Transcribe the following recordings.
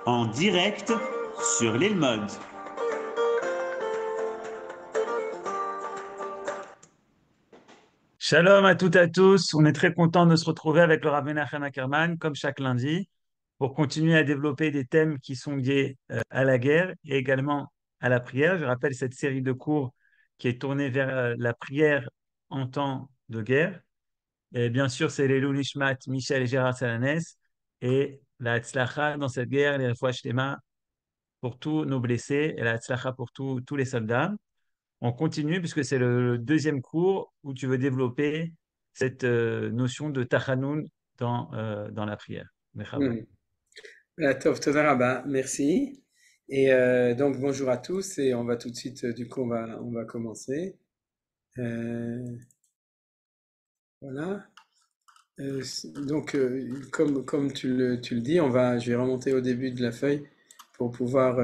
en direct sur l'île Mode. Shalom à toutes et à tous. On est très content de se retrouver avec le Rav Menachem Ackerman, comme chaque lundi, pour continuer à développer des thèmes qui sont liés à la guerre et également à la prière. Je rappelle cette série de cours qui est tournée vers la prière en temps de guerre. Et bien sûr, c'est les Nishmat, Michel et Gérard Salanès et la Tzlacha dans cette guerre, les Refouach Shlema pour tous nos blessés et la Tzlacha pour tous les soldats. On continue puisque c'est le deuxième cours où tu veux développer cette notion de tachanoun dans la prière. Merhaba. Hmm. Tov, Toda Rabba, merci. Et donc bonjour à tous et on va tout de suite, du coup on va commencer. Voilà. Donc comme tu le dis, je vais remonter au début de la feuille pour pouvoir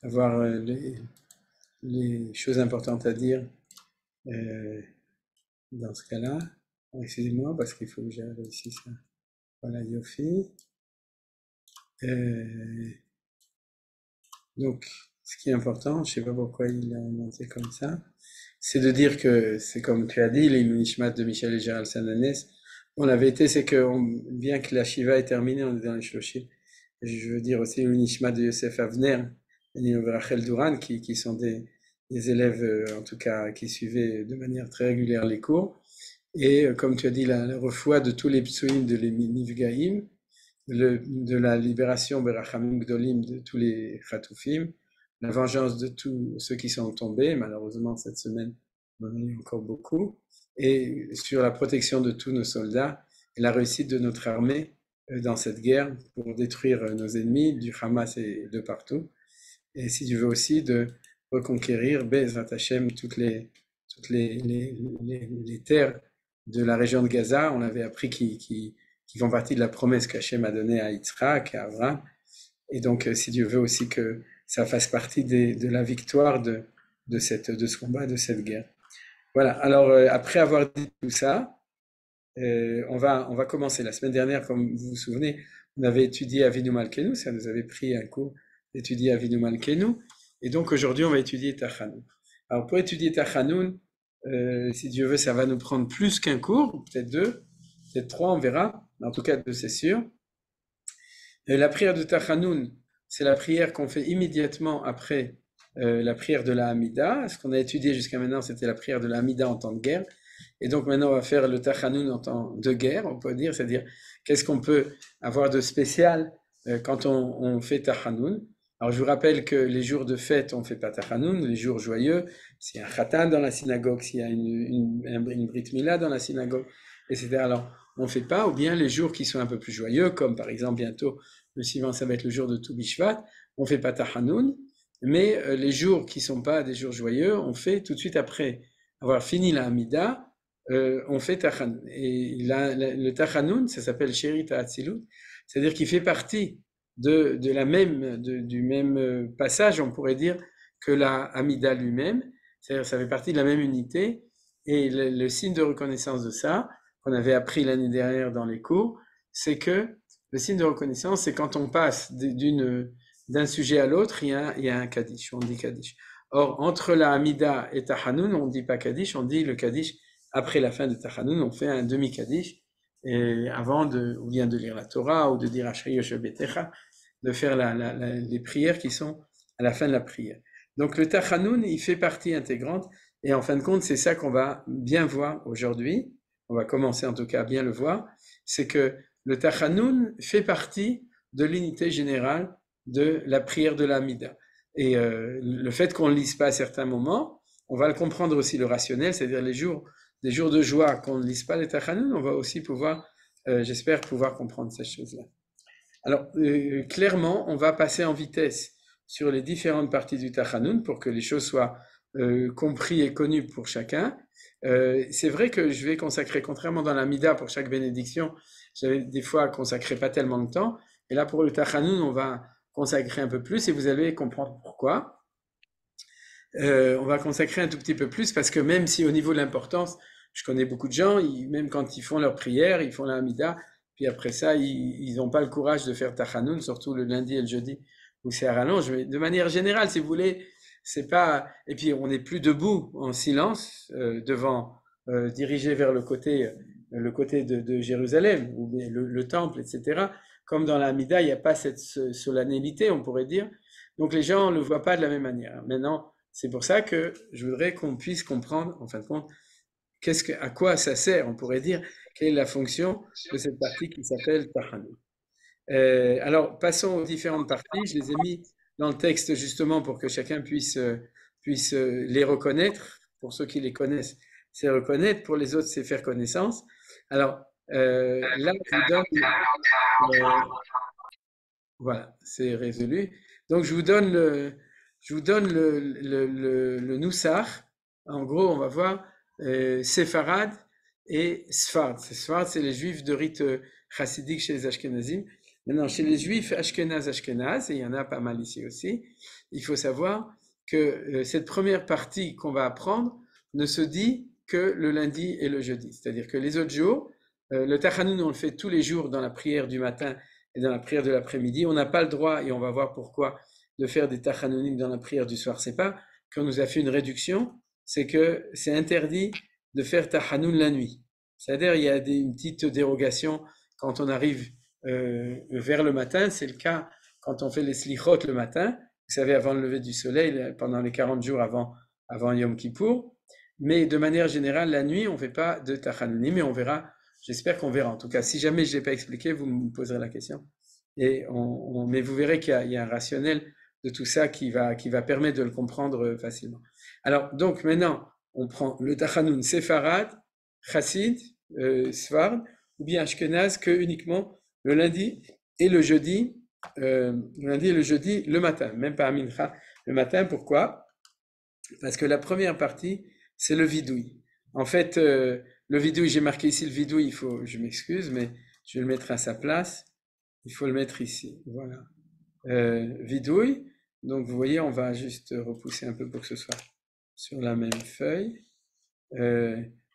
avoir les choses importantes à dire dans ce cas-là. Excusez-moi parce qu'il faut que j'ai réussi ça. Voilà, Yofi. Donc, ce qui est important, je sais pas pourquoi il a monté comme ça, c'est de dire que c'est comme tu as dit, les Nishmat de Michel et Gérald Sananès. Bon, la vérité, c'est que bien que la Shiva est terminée, on est dans les Shloshim. Je veux dire aussi le Nishmat de Yosef Avner et Rachel Duran, qui sont des élèves, en tout cas, qui suivaient de manière très régulière les cours. Et comme tu as dit, la refoua de tous les psuim de les Nifgaïm, de la libération Berachamim Gdolim de tous les Khatoufim, la vengeance de tous ceux qui sont tombés, malheureusement cette semaine on en a eu encore beaucoup, et sur la protection de tous nos soldats et la réussite de notre armée dans cette guerre pour détruire nos ennemis du Hamas et de partout, et si tu veux aussi de reconquérir Bezrat Hashem toutes les terres de la région de Gaza. On avait appris qui font partie de la promesse qu'Hachem a donnée à Yitzhak, à Abraham. Et donc, si Dieu veut aussi que ça fasse partie de la victoire de ce combat, de cette guerre. Voilà, alors après avoir dit tout ça, on va commencer. La semaine dernière, comme vous vous souvenez, on avait étudié Avinu Malkeinu, ça nous avait pris un cours d'étudier Avinu Malkeinu. Et donc aujourd'hui, on va étudier Tachanoun. Alors pour étudier Tachanoun, si Dieu veut, ça va nous prendre plus qu'un cours, peut-être deux, peut-être trois, on verra. En tout cas, deux, c'est sûr. Et la prière de Tachanoun, c'est la prière qu'on fait immédiatement après la prière de la Hamida. Ce qu'on a étudié jusqu'à maintenant, c'était la prière de la Hamida en temps de guerre. Et donc maintenant, on va faire le Tachanoun en temps de guerre, on peut dire, c'est-à-dire qu'est-ce qu'on peut avoir de spécial quand on fait Tachanoun. Alors je vous rappelle que les jours de fête, on ne fait pas Tachanoun, les jours joyeux, s'il y a un Khatan dans la synagogue, s'il y a une Brit Mila dans la synagogue, etc. Alors on ne fait pas, ou bien les jours qui sont un peu plus joyeux, comme par exemple bientôt, le suivant, ça va être le jour de Tu Bishvat, on ne fait pas Tachanoun, mais les jours qui ne sont pas des jours joyeux, on fait tout de suite après avoir fini la Hamida, on fait Tachanoun. Et le Tachanoun, ça s'appelle Sherit HaAtzilut, c'est-à-dire qu'il fait partie du même passage, on pourrait dire, que la Hamida lui-même, c'est-à-dire ça fait partie de la même unité, et le signe de reconnaissance de ça, qu'on avait appris l'année dernière dans les cours, c'est que le signe de reconnaissance, c'est quand on passe d'un sujet à l'autre, il y a un Kaddish, on dit Kaddish. Or, entre la Hamida et Tachanoun, on ne dit pas Kaddish, on dit le Kaddish après la fin de Tachanoun, on fait un demi-Kaddish, et ou bien de lire la Torah, ou de dire Ashrei Yoshev Betecha, de faire les prières qui sont à la fin de la prière. Donc le Tachanoun, il fait partie intégrante, et en fin de compte, c'est ça qu'on va bien voir aujourd'hui, on va commencer en tout cas à bien le voir, c'est que le Tachanoun fait partie de l'unité générale de la prière de la Hamida. Et le fait qu'on ne lise pas à certains moments, on va le comprendre aussi le rationnel, c'est-à-dire les jours de joie qu'on ne lise pas les Tachanoun, on va aussi pouvoir, j'espère pouvoir comprendre ces choses-là. Alors, clairement, on va passer en vitesse sur les différentes parties du Tachanoun pour que les choses soient comprises et connues pour chacun. C'est vrai que je vais consacrer, contrairement dans la Mida pour chaque bénédiction, j'avais des fois consacré pas tellement de temps, et là pour le Tachanoun, on va consacrer un peu plus et vous allez comprendre pourquoi. On va consacrer un tout petit peu plus parce que même si au niveau de l'importance, je connais beaucoup de gens, même quand ils font leur prière, ils font la Hamida, puis après ça, ils n'ont pas le courage de faire Tachanoun, surtout le lundi et le jeudi, où c'est à rallonge. Mais de manière générale, si vous voulez, c'est pas. Et puis on n'est plus debout en silence, dirigé vers le côté de Jérusalem, ou le temple, etc. Comme dans la Hamida, il n'y a pas cette solennité, on pourrait dire. Donc les gens ne le voient pas de la même manière. Maintenant, c'est pour ça que je voudrais qu'on puisse comprendre, en fin de compte, à quoi ça sert, on pourrait dire, quelle est la fonction de cette partie qui s'appelle Tachanoun. Alors, passons aux différentes parties. Je les ai mis dans le texte justement pour que chacun puisse les reconnaître. Pour ceux qui les connaissent, c'est reconnaître. Pour les autres, c'est faire connaissance. Alors, là, je vous donne... voilà, c'est résolu. Donc, je vous donne le Noussar. En gros, on va voir Séfarad et Sfard. Sfard, c'est les juifs de rite chassidique chez les Ashkenazim. Maintenant, chez les juifs Ashkenaz, et il y en a pas mal ici aussi, il faut savoir que cette première partie qu'on va apprendre ne se dit que le lundi et le jeudi. C'est-à-dire que les autres jours, le Tachanoun, on le fait tous les jours dans la prière du matin et dans la prière de l'après-midi. On n'a pas le droit, et on va voir pourquoi, de faire des Tachanounim dans la prière du soir. C'est pas qu'on nous a fait une réduction, c'est que c'est interdit de faire Tachanoun la nuit. C'est-à-dire, il y a une petite dérogation quand on arrive vers le matin. C'est le cas quand on fait les slichot le matin, vous savez, avant le lever du soleil, pendant les 40 jours avant Yom Kippour. Mais de manière générale, la nuit, on ne fait pas de Tachanounim, mais on verra. J'espère qu'on verra. En tout cas, si jamais je ne l'ai pas expliqué, vous me poserez la question. Mais vous verrez qu'il y a un rationnel de tout ça qui va permettre de le comprendre facilement. Alors, donc maintenant, on prend le Tachanoun Séfarad, Chassid, Sfard, ou bien Ashkenaz, que uniquement le lundi et le jeudi, le matin, même pas à Mincha, le matin. Pourquoi? Parce que la première partie, c'est le vidouille. En fait, le vidouille, j'ai marqué ici le vidouille, je m'excuse, mais je vais le mettre à sa place. Il faut le mettre ici, voilà. Vidouille, donc vous voyez, on va juste repousser un peu pour que ce soit sur la même feuille.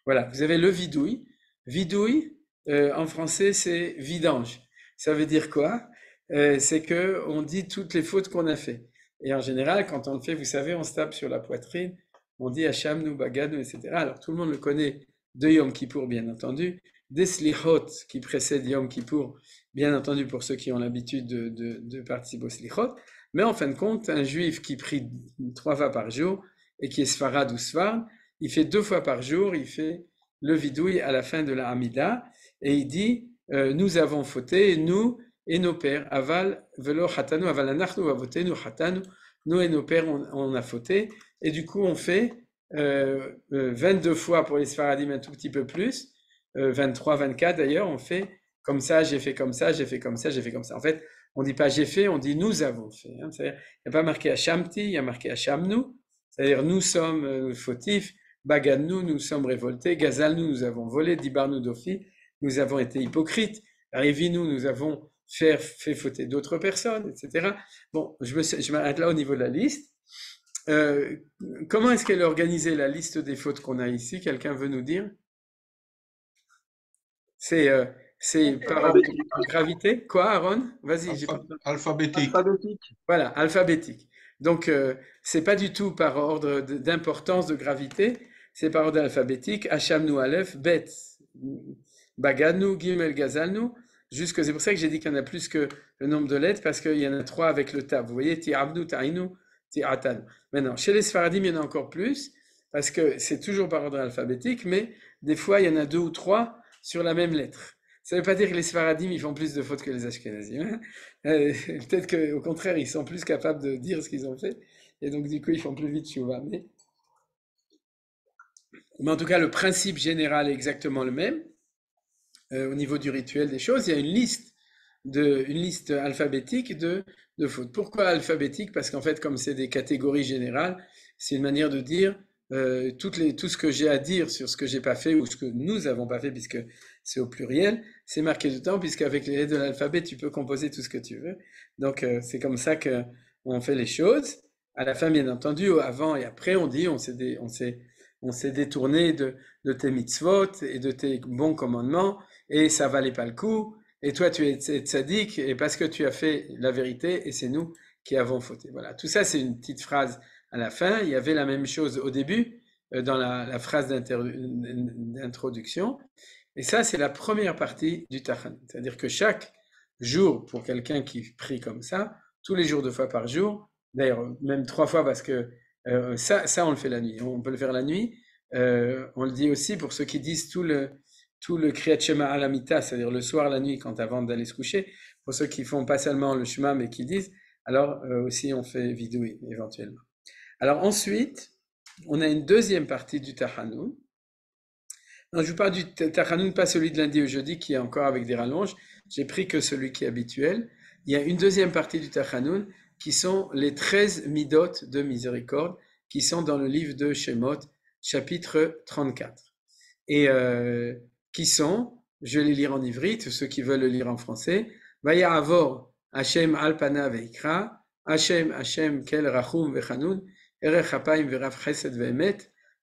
Voilà, vous avez le vidouille. Vidouille, en français, c'est vidange. Ça veut dire quoi? C'est que on dit toutes les fautes qu'on a fait. Et en général, quand on le fait, vous savez, on se tape sur la poitrine, on dit Hacham nou bagad, etc. Alors tout le monde le connaît de Yom Kippour, bien entendu, des slichot qui précèdent Yom Kippour, bien entendu pour ceux qui ont l'habitude de participer aux slichot. Mais en fin de compte, un juif qui prie 3 fois par jour et qui est sfarad ou sfard, il fait 2 fois par jour, il fait le vidouille à la fin de la Hamida, et il dit nous avons fauté, nous et nos pères, aval velo hatanu, aval anachnu avotenu hatanu, nous et nos pères on a fauté, et du coup on fait 22 fois pour les sfaradim, un tout petit peu plus, 23, 24 d'ailleurs, on fait comme ça, j'ai fait comme ça, j'ai fait comme ça, j'ai fait comme ça. En fait, on dit pas j'ai fait, on dit nous avons fait. Hein. C'est-à-dire, il n'y a pas marqué Hashamti, il y a marqué Hashamnu, c'est-à-dire nous sommes fautifs, Bagadnu, nous sommes révoltés, Gazalnu, nous avons volé, Dibarnu Dofi, nous avons été hypocrites, Rivinu, nous avons fait fauter d'autres personnes, etc. Bon, je m'arrête là au niveau de la liste. Comment est-ce qu'elle a organisé la liste des fautes qu'on a ici? Quelqu'un veut nous dire? C'est par ordre de gravité. Quoi, Aaron? Vas-y. Alphabétique. Voilà, alphabétique. Donc, c'est pas du tout par ordre d'importance de gravité, c'est par ordre alphabétique. Hachamnu Aleph, Bet, Bagadnu, Gimel, Gazalnu. C'est pour ça que j'ai dit qu'il y en a plus que le nombre de lettres, parce qu'il y en a 3 avec le tab. Vous voyez, Ti'abnu, Ta'inu, Ti'atanu. Maintenant, chez les Sfaradim, il y en a encore plus, parce que c'est toujours par ordre alphabétique, mais des fois, il y en a 2 ou 3 sur la même lettre. Ça ne veut pas dire que les Sfaradim, ils font plus de fautes que les Ashkenazim. Hein. Peut-être qu'au contraire, ils sont plus capables de dire ce qu'ils ont fait, et donc du coup, ils font plus vite Tchouva. Mais en tout cas, le principe général est exactement le même. Au niveau du rituel des choses, il y a une liste alphabétique de fautes. Pourquoi alphabétique? Parce qu'en fait, comme c'est des catégories générales, c'est une manière de dire tout ce que j'ai à dire sur ce que j'ai pas fait ou ce que nous avons pas fait, puisque c'est au pluriel, c'est marqué dedans, puisqu'avec les lettres de l'alphabet, tu peux composer tout ce que tu veux. Donc, c'est comme ça qu'on fait les choses. À la fin, bien entendu, avant et après, on dit, on s'est détourné de tes mitzvot et de tes bons commandements, et ça valait pas le coup. et toi tu es tzaddik, et parce que tu as fait la vérité, et c'est nous qui avons fauté. Voilà, tout ça c'est une petite phrase à la fin. Il y avait la même chose au début, dans la phrase d'introduction. Et ça, c'est la première partie du Tachanun. C'est-à-dire que chaque jour, pour quelqu'un qui prie comme ça, tous les jours 2 fois par jour, d'ailleurs même 3 fois parce que ça on le fait la nuit, on peut le faire la nuit. On le dit aussi pour ceux qui disent tout le Kriyat Shema à la mita, c'est-à-dire le soir, la nuit, quand avant d'aller se coucher. Pour ceux qui font pas seulement le Shema mais qui disent, alors aussi on fait vidouille éventuellement. Alors ensuite, on a une deuxième partie du Tachanun. Non, je vous parle du Tachanun, pas celui de lundi au jeudi qui est encore avec des rallonges. J'ai pris que celui qui est habituel. Il y a une deuxième partie du Tachanun qui sont les 13 midot de miséricorde qui sont dans le livre de Shemot, chapitre 34. Et qui sont, je vais les lire en ivrite, ceux qui veulent le lire en français. Vaya'avor Hashem al panav veikra, Hashem Hashem kel rachum vechanun, erech hapayim verav chesed ve'emet,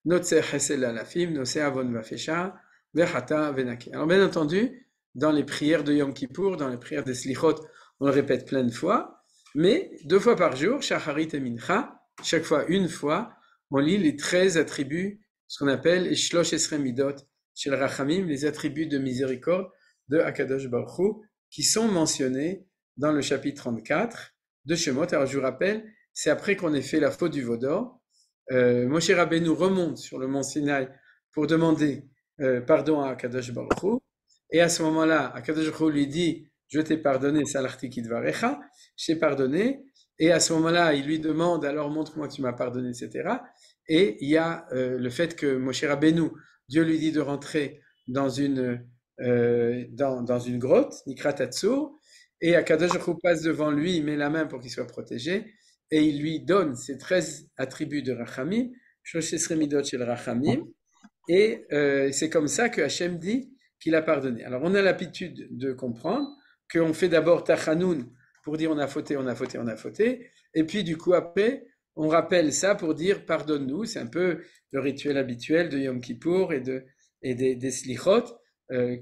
notse chesed lalafim, notse avon vafesha, vechata venake. Alors bien entendu, dans les prières de Yom Kippour, dans les prières des Slichot, on le répète plein de fois, mais 2 fois par jour, Shacharit et Mincha, chaque fois une fois, on lit les 13 attributs, ce qu'on appelle les Shlosh Esrei Midot, chez le Rachamim, les attributs de miséricorde de Akadosh Baruch Hu, qui sont mentionnés dans le chapitre 34 de Shemot. Alors je vous rappelle, c'est après qu'on ait fait la faute du veau d'or. Moshe Rabbeinu remonte sur le mont Sinaï pour demander pardon à Akadosh Baruch Hu. Et à ce moment-là, Akadosh Baruch Hu lui dit, je t'ai pardonné, Salarti Kidvarecha, je t'ai pardonné. Et à ce moment-là, il lui demande, alors montre-moi que tu m'as pardonné, etc. Et il y a le fait que Moshe Rabbeinu, Dieu lui dit de rentrer dans une grotte, Nikrat Hatzur, et Akadosh Baruch Hu passe devant lui, il met la main pour qu'il soit protégé, et il lui donne ces 13 attributs de Rachamim, Shlosh Esrei Midot shel Rachamim, et c'est comme ça que Hachem dit qu'il a pardonné. Alors on a l'habitude de comprendre qu'on fait d'abord Tachanun pour dire on a fauté, on a fauté, on a fauté, et puis du coup après, on rappelle ça pour dire pardonne-nous. C'est un peu le rituel habituel de Yom Kippour et des Slichot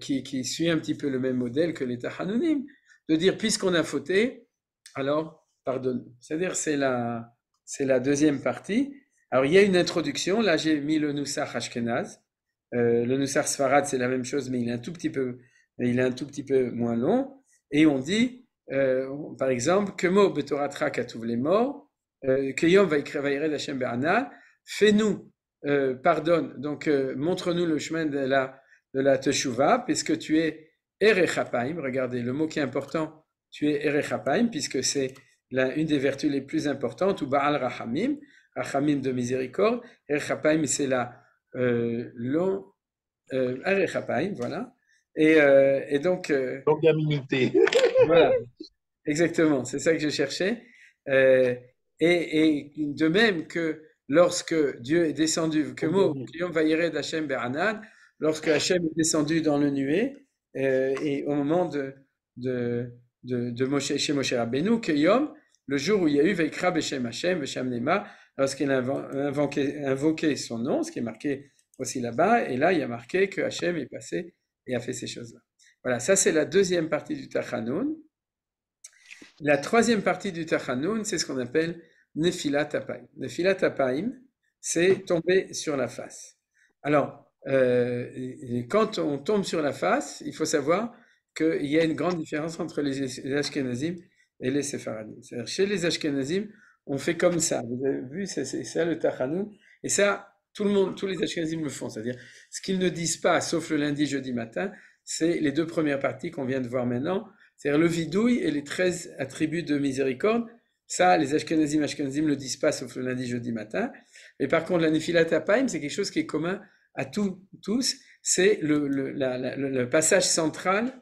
qui suit un petit peu le même modèle que les Tachanunim, de dire puisqu'on a fauté, alors pardonne-nous. C'est-à-dire c'est la deuxième partie. Alors il y a une introduction, là j'ai mis le Nusach Ashkenaz. Le Nusach Sfarad c'est la même chose mais il est un tout petit peu moins long. Et on dit, par exemple, que Mo Betoratra Katuv les morts, que Yom Vaïred Hashem Be'anal, fais-nous, pardonne, donc montre-nous le chemin de la Teshuvah, puisque tu es Erech Hapaim, regardez, le mot qui est important, tu es Erech Hapaim, puisque c'est une des vertus les plus importantes, ou Baal Rachamim, Rachamim de miséricorde, Erech Hapaim c'est Erech Hapaim, voilà, et donc... Longanimité. Voilà, exactement, c'est ça que je cherchais. Et de même que lorsque Dieu est descendu, que Yom Vayered Hashem Be'anan, lorsque Hashem est descendu dans le nuée, et au moment de Moshe, chez Moshe Rabbeinu, que Yom, le jour où il y a eu Veikra Beshem Hashem, Beshem Nema, lorsqu'il a invoqué son nom, ce qui est marqué aussi là-bas, et là il y a marqué que Hashem est passé et a fait ces choses-là. Voilà, ça c'est la deuxième partie du Tachanun. La troisième partie du Tachanun, c'est ce qu'on appelle Nefilat Apaim. Nefilat Apaim, c'est tomber sur la face. Alors, quand on tombe sur la face, il faut savoir qu'il y a une grande différence entre les Ashkenazim et les Séfaradim. C'est-à-dire, chez les Ashkenazim, on fait comme ça. Vous avez vu, c'est ça le Tachanun. Et ça, tous les Ashkenazim le font. C'est-à-dire, ce qu'ils ne disent pas, sauf le lundi, jeudi matin, c'est les 2 premières parties qu'on vient de voir maintenant, c'est-à-dire le vidouille et les 13 attributs de miséricorde. Ça, les Ashkenazim ne le disent pas, sauf le lundi, jeudi matin. Mais par contre, la Nefilat Apaim, c'est quelque chose qui est commun à tous. C'est le passage central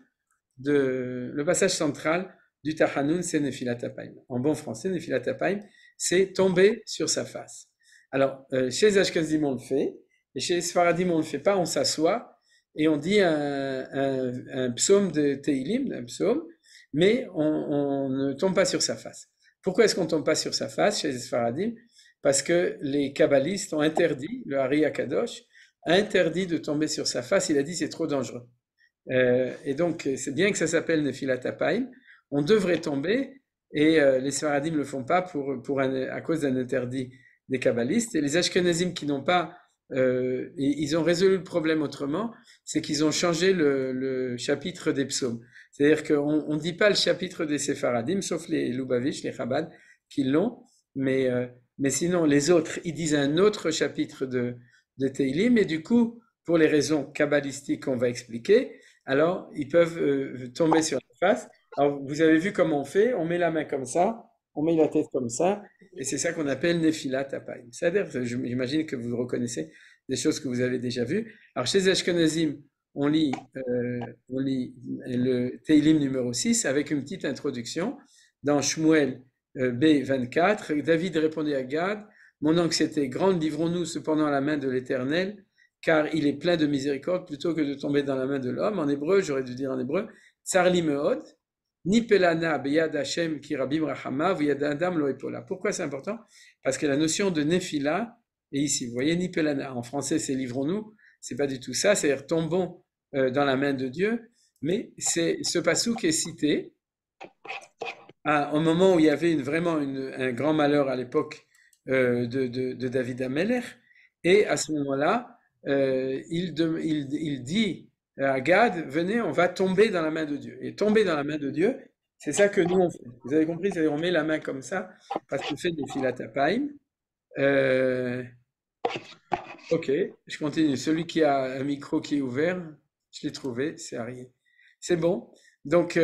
du Tachanun, c'est Nefilat Apaim. En bon français, Nefilat Apaim, c'est tomber sur sa face. Alors, chez les Ashkenazim, on le fait, et chez les Sfaradim, on ne le fait pas, on s'assoit, et on dit un psaume de Teilim, un psaume, mais on ne tombe pas sur sa face. Pourquoi est-ce qu'on ne tombe pas sur sa face chez les Sfaradim? Parce que les kabbalistes ont interdit, le Hari Akadosh a interdit de tomber sur sa face, il a dit c'est trop dangereux. Et donc, c'est bien que ça s'appelle Nefilat Apaim. On devrait tomber, et les Sfaradim ne le font pas à cause d'un interdit des kabbalistes. Et les Ashkenazim qui n'ont pas, ils ont résolu le problème autrement, c'est qu'ils ont changé le chapitre des psaumes. C'est-à-dire qu'on ne dit pas le chapitre des Séfaradim, sauf les Lubavitch, les Chabad, qui l'ont, mais sinon les autres, ils disent un autre chapitre de Teilim, et du coup, pour les raisons kabbalistiques qu'on va expliquer, alors ils peuvent tomber sur la face. Alors vous avez vu comment on fait, on met la main comme ça, on met la tête comme ça, et c'est ça qu'on appelle Nefilat Apaim. C'est-à-dire, j'imagine que vous reconnaissez des choses que vous avez déjà vues. Alors chez Ashkenazim, on lit le Teilim numéro 6 avec une petite introduction. Dans Shmuel B24, David répondit à Gad, mon anxiété grande, livrons-nous cependant à la main de l'Éternel, car il est plein de miséricorde, plutôt que de tomber dans la main de l'homme. En hébreu, j'aurais dû dire en hébreu, Tsar li meod, ni pelana beyad Hashem ki rabim rachama, v'yad adam lo epola. Pourquoi c'est important? Parce que la notion de Nephila est ici. Vous voyez, ni pelana, en français c'est livrons-nous, c'est pas du tout ça, c'est-à-dire tombons dans la main de Dieu, mais ce passouk est cité au moment où il y avait vraiment un grand malheur à l'époque de David Amelech, et à ce moment-là, il dit à Gad, venez, on va tomber dans la main de Dieu. Et tomber dans la main de Dieu, c'est ça que nous on fait. Vous avez compris, c'est-à-dire on met la main comme ça, parce qu'on fait des Nefilat Apaim. Ok, je continue. Celui qui a un micro qui est ouvert, je l'ai trouvé, c'est Arié. C'est bon. Donc,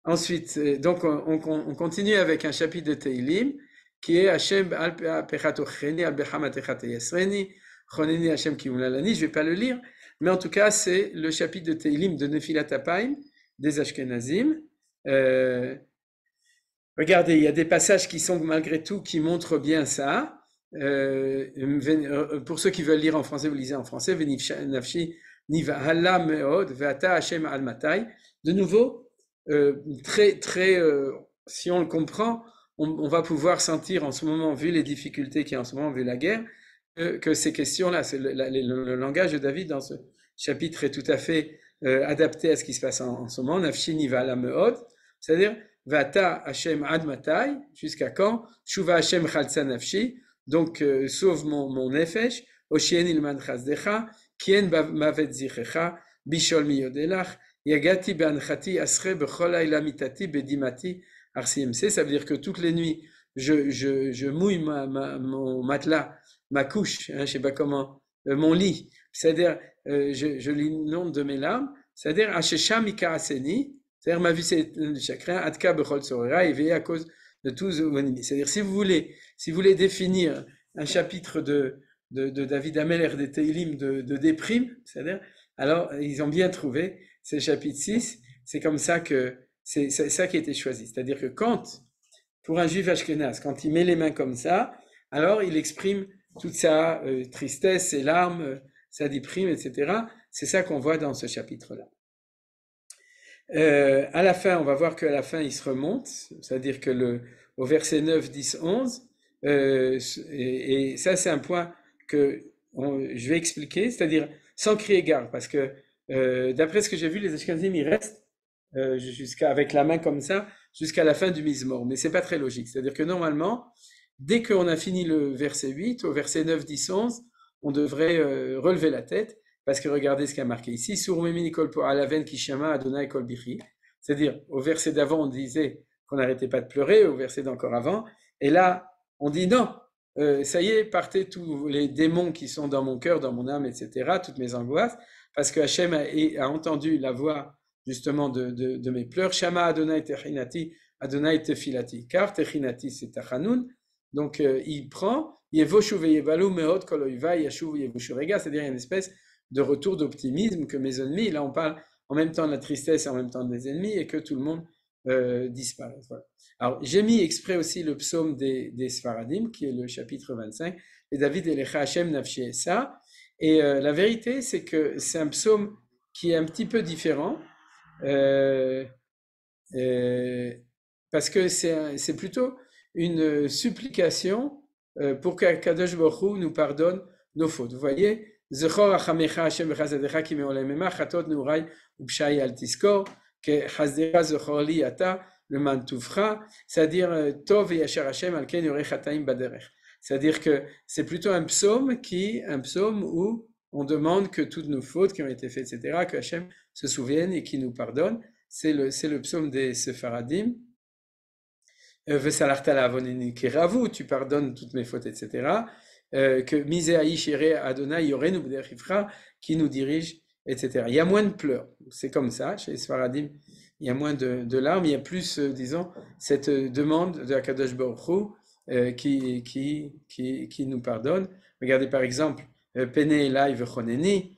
ensuite, donc on continue avec un chapitre de Teilim qui est Hashem al pechatocheni al bechamatechat yasreni choneni Hashem kimulalani. Je vais pas le lire, mais en tout cas c'est le chapitre de Teilim de Nefilat Apaim des Ashkenazim. Regardez, il y a des passages qui sont malgré tout qui montrent bien ça. Pour ceux qui veulent lire en français, vous lisez en français. Venifshi nivahala meod ve'ata Hashem al matai. De nouveau, si on le comprend, on va pouvoir sentir en ce moment, vu les difficultés qu'il y a en ce moment, vu la guerre, que ces questions-là, le langage de David dans ce chapitre est tout à fait adapté à ce qui se passe en ce moment. Nafshi nivahala meod, c'est-à-dire Vata Hashem ad matai, jusqu'à quand? Shuva Hashem chalsa nafshi, donc sauve mon nefesh. Oshien ilman chazdecha, kien mavet zichecha, bishol miyodelach, yagati be'anchati asre bechol hayla mitati bedimati arsiemse. Ça veut dire que toutes les nuits, je mouille mon matelas, ma couche, je sais pas comment, mon lit. C'est-à-dire, je l'inonde de mes larmes. C'est-à-dire, Ashesha mika aseni. C'est-à-dire, ma vie, c'est le chakra, Atka Bechol Sorera, éveillé à cause de tous vos ennemis. C'est-à-dire, si vous voulez définir un chapitre de David Amelech, des Teilim de déprime, c'est-à-dire, alors, ils ont bien trouvé, c'est le chapitre 6, c'est comme ça que, c'est ça qui a été choisi. C'est-à-dire que pour un juif ashkénaze, quand il met les mains comme ça, alors il exprime toute sa tristesse, ses larmes, sa déprime, etc. C'est ça qu'on voit dans ce chapitre-là. À la fin, on va voir qu'à la fin, il se remonte, c'est-à-dire que au verset 9, 10, 11, et ça, c'est un point que je vais expliquer, c'est-à-dire sans crier gare, parce que d'après ce que j'ai vu, les Ashkenazim, ils restent avec la main comme ça, jusqu'à la fin du Mizmor, mais c'est pas très logique, c'est-à-dire que normalement, dès qu'on a fini le verset 8, au verset 9, 10, 11, on devrait relever la tête, parce que regardez ce qui a marqué ici, c'est-à-dire au verset d'avant on disait qu'on n'arrêtait pas de pleurer, au verset d'encore avant, et là on dit non, ça y est, partez tous les démons qui sont dans mon cœur, dans mon âme, etc., toutes mes angoisses, parce que Hachem a entendu la voix justement de mes pleurs, Shama Adonai Techinati, Adonai Tefilati, car Techinati c'est Tachanoun, donc il prend, Yevoshu veyevalu meod kol oiva yashuv yevoshu rega, c'est-à-dire il y a une espèce de retour d'optimisme que mes ennemis, là on parle en même temps de la tristesse et en même temps des ennemis, et que tout le monde disparaisse. Voilà. Alors j'ai mis exprès aussi le psaume des Sfaradim, qui est le chapitre 25, et David Elecha Hashem Nafshi Esa, et la vérité c'est que c'est un psaume qui est un petit peu différent, parce que c'est plutôt une supplication pour qu'Akadosh Baruch Hu nous pardonne nos fautes. Vous voyez, Zechor achamecha Hashem v'chazadecha ki me'olamema chatot neurai upshai al tiskor que chazdecha zechor li ata le man tuvcha, c'est-à-dire tov et yasher Hashem al ken yorei chataim baderech. C'est-à-dire que c'est plutôt un psaume où on demande que toutes nos fautes qui ont été faites, etc., que Hashem se souvienne et qui nous pardonne. C'est le psaume des Sephardim. Vesalarta la'avoneni keravu, tu pardonnes toutes mes fautes, etc. Que Miséaï Shiré Adonai Yorenu b'derech Ifra, qui nous dirige, etc. Il y a moins de pleurs. C'est comme ça, chez les Sephardim, il y a moins de larmes, il y a plus, disons, cette demande de Akadosh Baruch Hu qui nous pardonne. Regardez par exemple, Pene Elai vechoneni,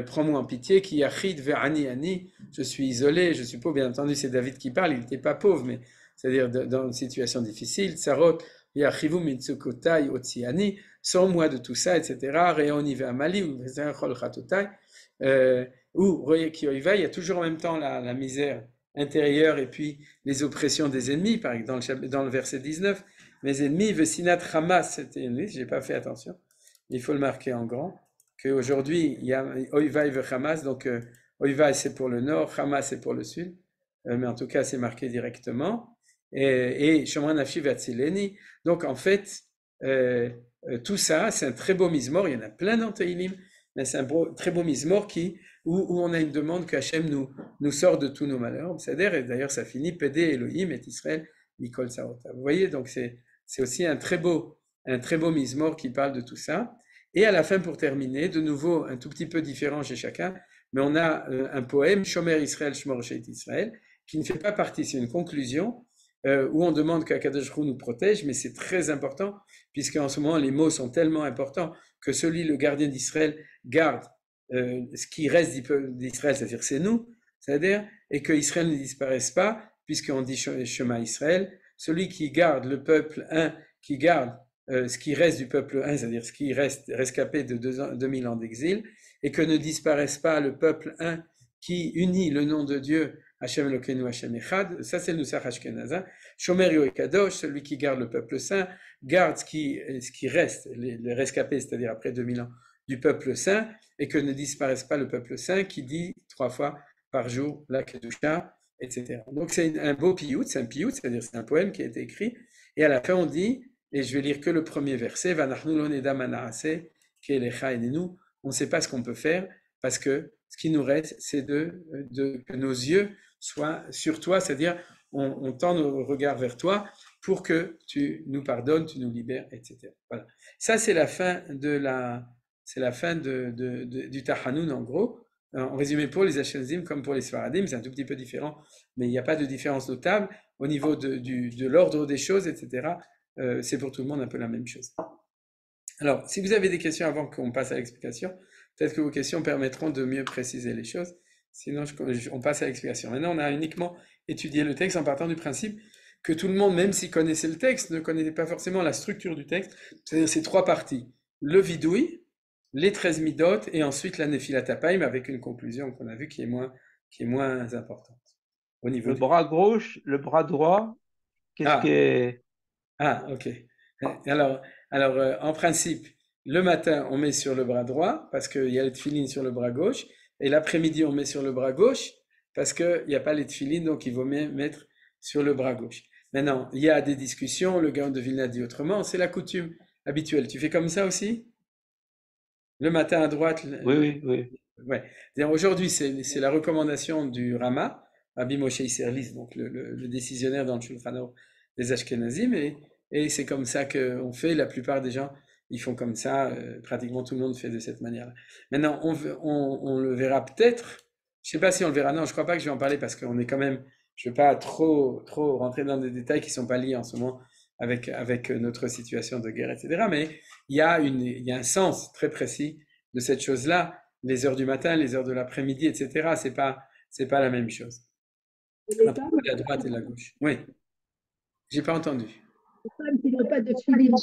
prends-moi en pitié, qui yachid ve'ani ani, je suis isolé, je suis pauvre. Bien entendu, c'est David qui parle, il n'était pas pauvre, mais c'est-à-dire dans une situation difficile. Tsarot yachivu mitsukotai otziani, sors-moi de tout ça, etc. Reoni ve'amali ou chol chatotai, ou royekioiva, il y a toujours en même temps la misère intérieure et puis les oppressions des ennemis, par exemple dans le verset 19, mes ennemis, vesinat Hamas, c'était ennemi, j'ai pas fait attention, il faut le marquer en grand, qu'aujourd'hui il y a Oivai ve Hamas, donc Oivai c'est pour le nord, Hamas c'est pour le sud, mais en tout cas c'est marqué directement, et Shomran Nafshi ve'atzileni, donc en fait, tout ça, c'est un très beau mizmor, il y en a plein dans Tehillim, mais c'est un très beau mizmor où on a une demande qu'Hachem nous sort de tous nos malheurs. C'est-à-dire, et d'ailleurs ça finit, Pédé Elohim et Israël, Mikol Sarota. Vous voyez, donc c'est aussi un très beau mizmor qui parle de tout ça. Et à la fin, pour terminer, de nouveau, un tout petit peu différent chez chacun, mais on a un poème, Shomer Israël, Shmor Sheit Israël, qui ne fait pas partie, c'est une conclusion, où on demande qu'Akadosh Baruch Hu nous protège, mais c'est très important, puisqu'en ce moment, les mots sont tellement importants que celui, le gardien d'Israël, garde ce qui reste d'Israël, c'est-à-dire c'est nous, c'est-à-dire, et que Israël ne disparaisse pas, puisqu'on dit Shema Israël, celui qui garde le peuple 1, qui garde ce qui reste du peuple 1, c'est-à-dire ce qui reste rescapé de 2000 ans d'exil, et que ne disparaisse pas le peuple 1 qui unit le nom de Dieu, Hashem Elokeinu Hashem Echad, ça c'est le Nusach Ashkenazin, Shomer Yoel Kadosh, celui qui garde le peuple saint, garde ce qui reste, les rescapés, c'est-à-dire après 2000 ans, du peuple saint, et que ne disparaisse pas le peuple saint qui dit 3 fois par jour la Kedusha, etc. Donc c'est un beau piyut, c'est-à-dire c'est un poème qui a été écrit, et à la fin on dit, et je vais lire que le premier verset, Vanachnu lo neda ma na'aseh, ki elecha enenu, on ne sait pas ce qu'on peut faire, parce que ce qui nous reste, c'est que nos yeux soient sur toi, c'est-à-dire on tend nos regards vers toi pour que tu nous pardonnes, tu nous libères, etc. Voilà. Ça, c'est la fin du Tachanoun, en gros. En résumé, pour les Ashkenazim comme pour les Sfaradim, c'est un tout petit peu différent, mais il n'y a pas de différence notable. Au niveau de l'ordre des choses, etc., c'est pour tout le monde un peu la même chose. Alors, si vous avez des questions avant qu'on passe à l'explication, peut-être que vos questions permettront de mieux préciser les choses. Sinon, on passe à l'explication. Maintenant, on a uniquement étudié le texte en partant du principe que tout le monde, même s'il connaissait le texte, ne connaissait pas forcément la structure du texte. C'est-à-dire ces 3 parties. Le vidouille, les 13 midot, et ensuite la Nefilat Hapaim, avec une conclusion qu'on a vue qui est moins importante. Au niveau le bras gauche, le bras droit, qu'est-ce que... Ah, ok. Alors, en principe, le matin, on met sur le bras droit, parce qu'il y a les tefilines sur le bras gauche, et l'après-midi, on met sur le bras gauche, parce qu'il n'y a pas les tefilines, donc il vaut mieux mettre sur le bras gauche. Maintenant, il y a des discussions, le Gaon de Vilna dit autrement, c'est la coutume habituelle. Tu fais comme ça aussi? Le matin à droite? Oui. Ouais. Aujourd'hui, c'est la recommandation du Rama, Rabbi Moshe Isserlis, donc le décisionnaire dans le Shulchan Aruch des Ashkenazim, et c'est comme ça qu'on fait. La plupart des gens, ils font comme ça. Pratiquement tout le monde fait de cette manière-là. Maintenant, on le verra peut-être. Je ne sais pas si on le verra. Non, je ne crois pas que je vais en parler parce qu'on est quand même. Je ne veux pas trop rentrer dans des détails qui ne sont pas liés en ce moment avec notre situation de guerre, etc. Mais il y a un sens très précis de cette chose-là. Les heures du matin, les heures de l'après-midi, etc. C'est pas la même chose. La droite et la gauche. Oui. J'ai pas entendu. Les femmes qui n'ont pas de tefilines.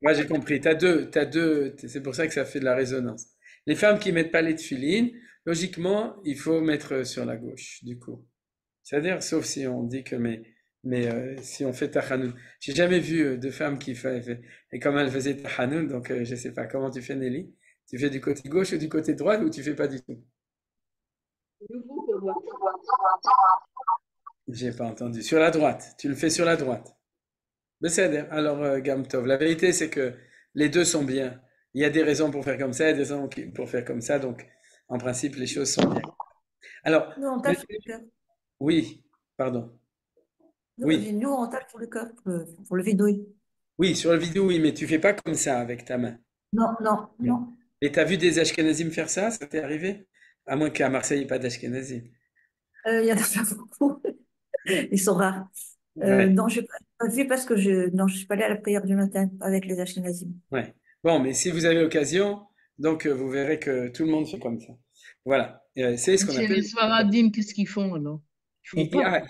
Moi, j'ai compris. T'as deux. C'est pour ça que ça fait de la résonance. Les femmes qui mettent pas les tefilines, logiquement, il faut mettre sur la gauche, du coup. C'est-à-dire, sauf si on dit que mes Mais si on fait Tachanoun, j'ai jamais vu de femme qui et comme elle faisait Tachanoun, donc je sais pas comment tu fais, Nelly. Tu fais du côté gauche ou du côté droit ou tu fais pas du tout? Nouveau pour moi. J'ai pas entendu. Sur la droite. Tu le fais sur la droite. Besséder. Alors, Gam Tov. La vérité, c'est que les deux sont bien. Il y a des raisons pour faire comme ça et des raisons pour faire comme ça. Donc, en principe, les choses sont bien. Alors, Nous, on tape sur le cœur. oui, pardon. Nous, Oui, nous, on tape sur le cœur pour le vidouille. oui, sur la vidéo, oui, mais tu fais pas comme ça avec ta main. Non, non, Non. non. Et t'as vu des Ashkenazim faire ça? Ça t'est arrivé? À moins qu'à Marseille, il n'y ait pas d'Ashkenazim. Il y en a pas beaucoup. Ils sont rares. Ouais, Non, je n'ai pas vu parce que non, je suis pas allée à la prière du matin avec les Ashkenazim. ouais. Bon, mais si vous avez l'occasion, donc vous verrez que tout le monde fait comme ça. Voilà. C'est ce qu'on Chez appelle. les Sfaradim, qu'est-ce qu'ils font alors? Ils font pas.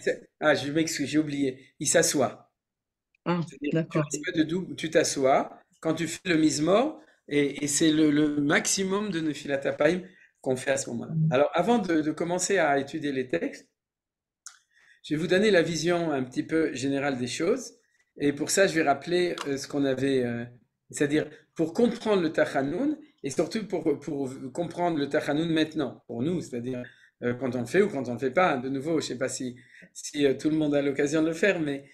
Je m'excuse, j'ai oublié. Il s'assoit. Ah, C'est-à-dire, tu d'accord. restes pas debout, tu t'assois. Quand tu fais le mismor, et c'est le maximum de Nefilat Hapaim qu'on fait à ce moment-là. Alors, avant de commencer à étudier les textes, je vais vous donner la vision un petit peu générale des choses. Et pour ça, je vais rappeler ce qu'on avait, c'est-à-dire pour comprendre le Tachanoun, et surtout pour comprendre le Tachanoun maintenant, pour nous, c'est-à-dire quand on le fait ou quand on ne le fait pas. De nouveau, je ne sais pas si tout le monde a l'occasion de le faire, mais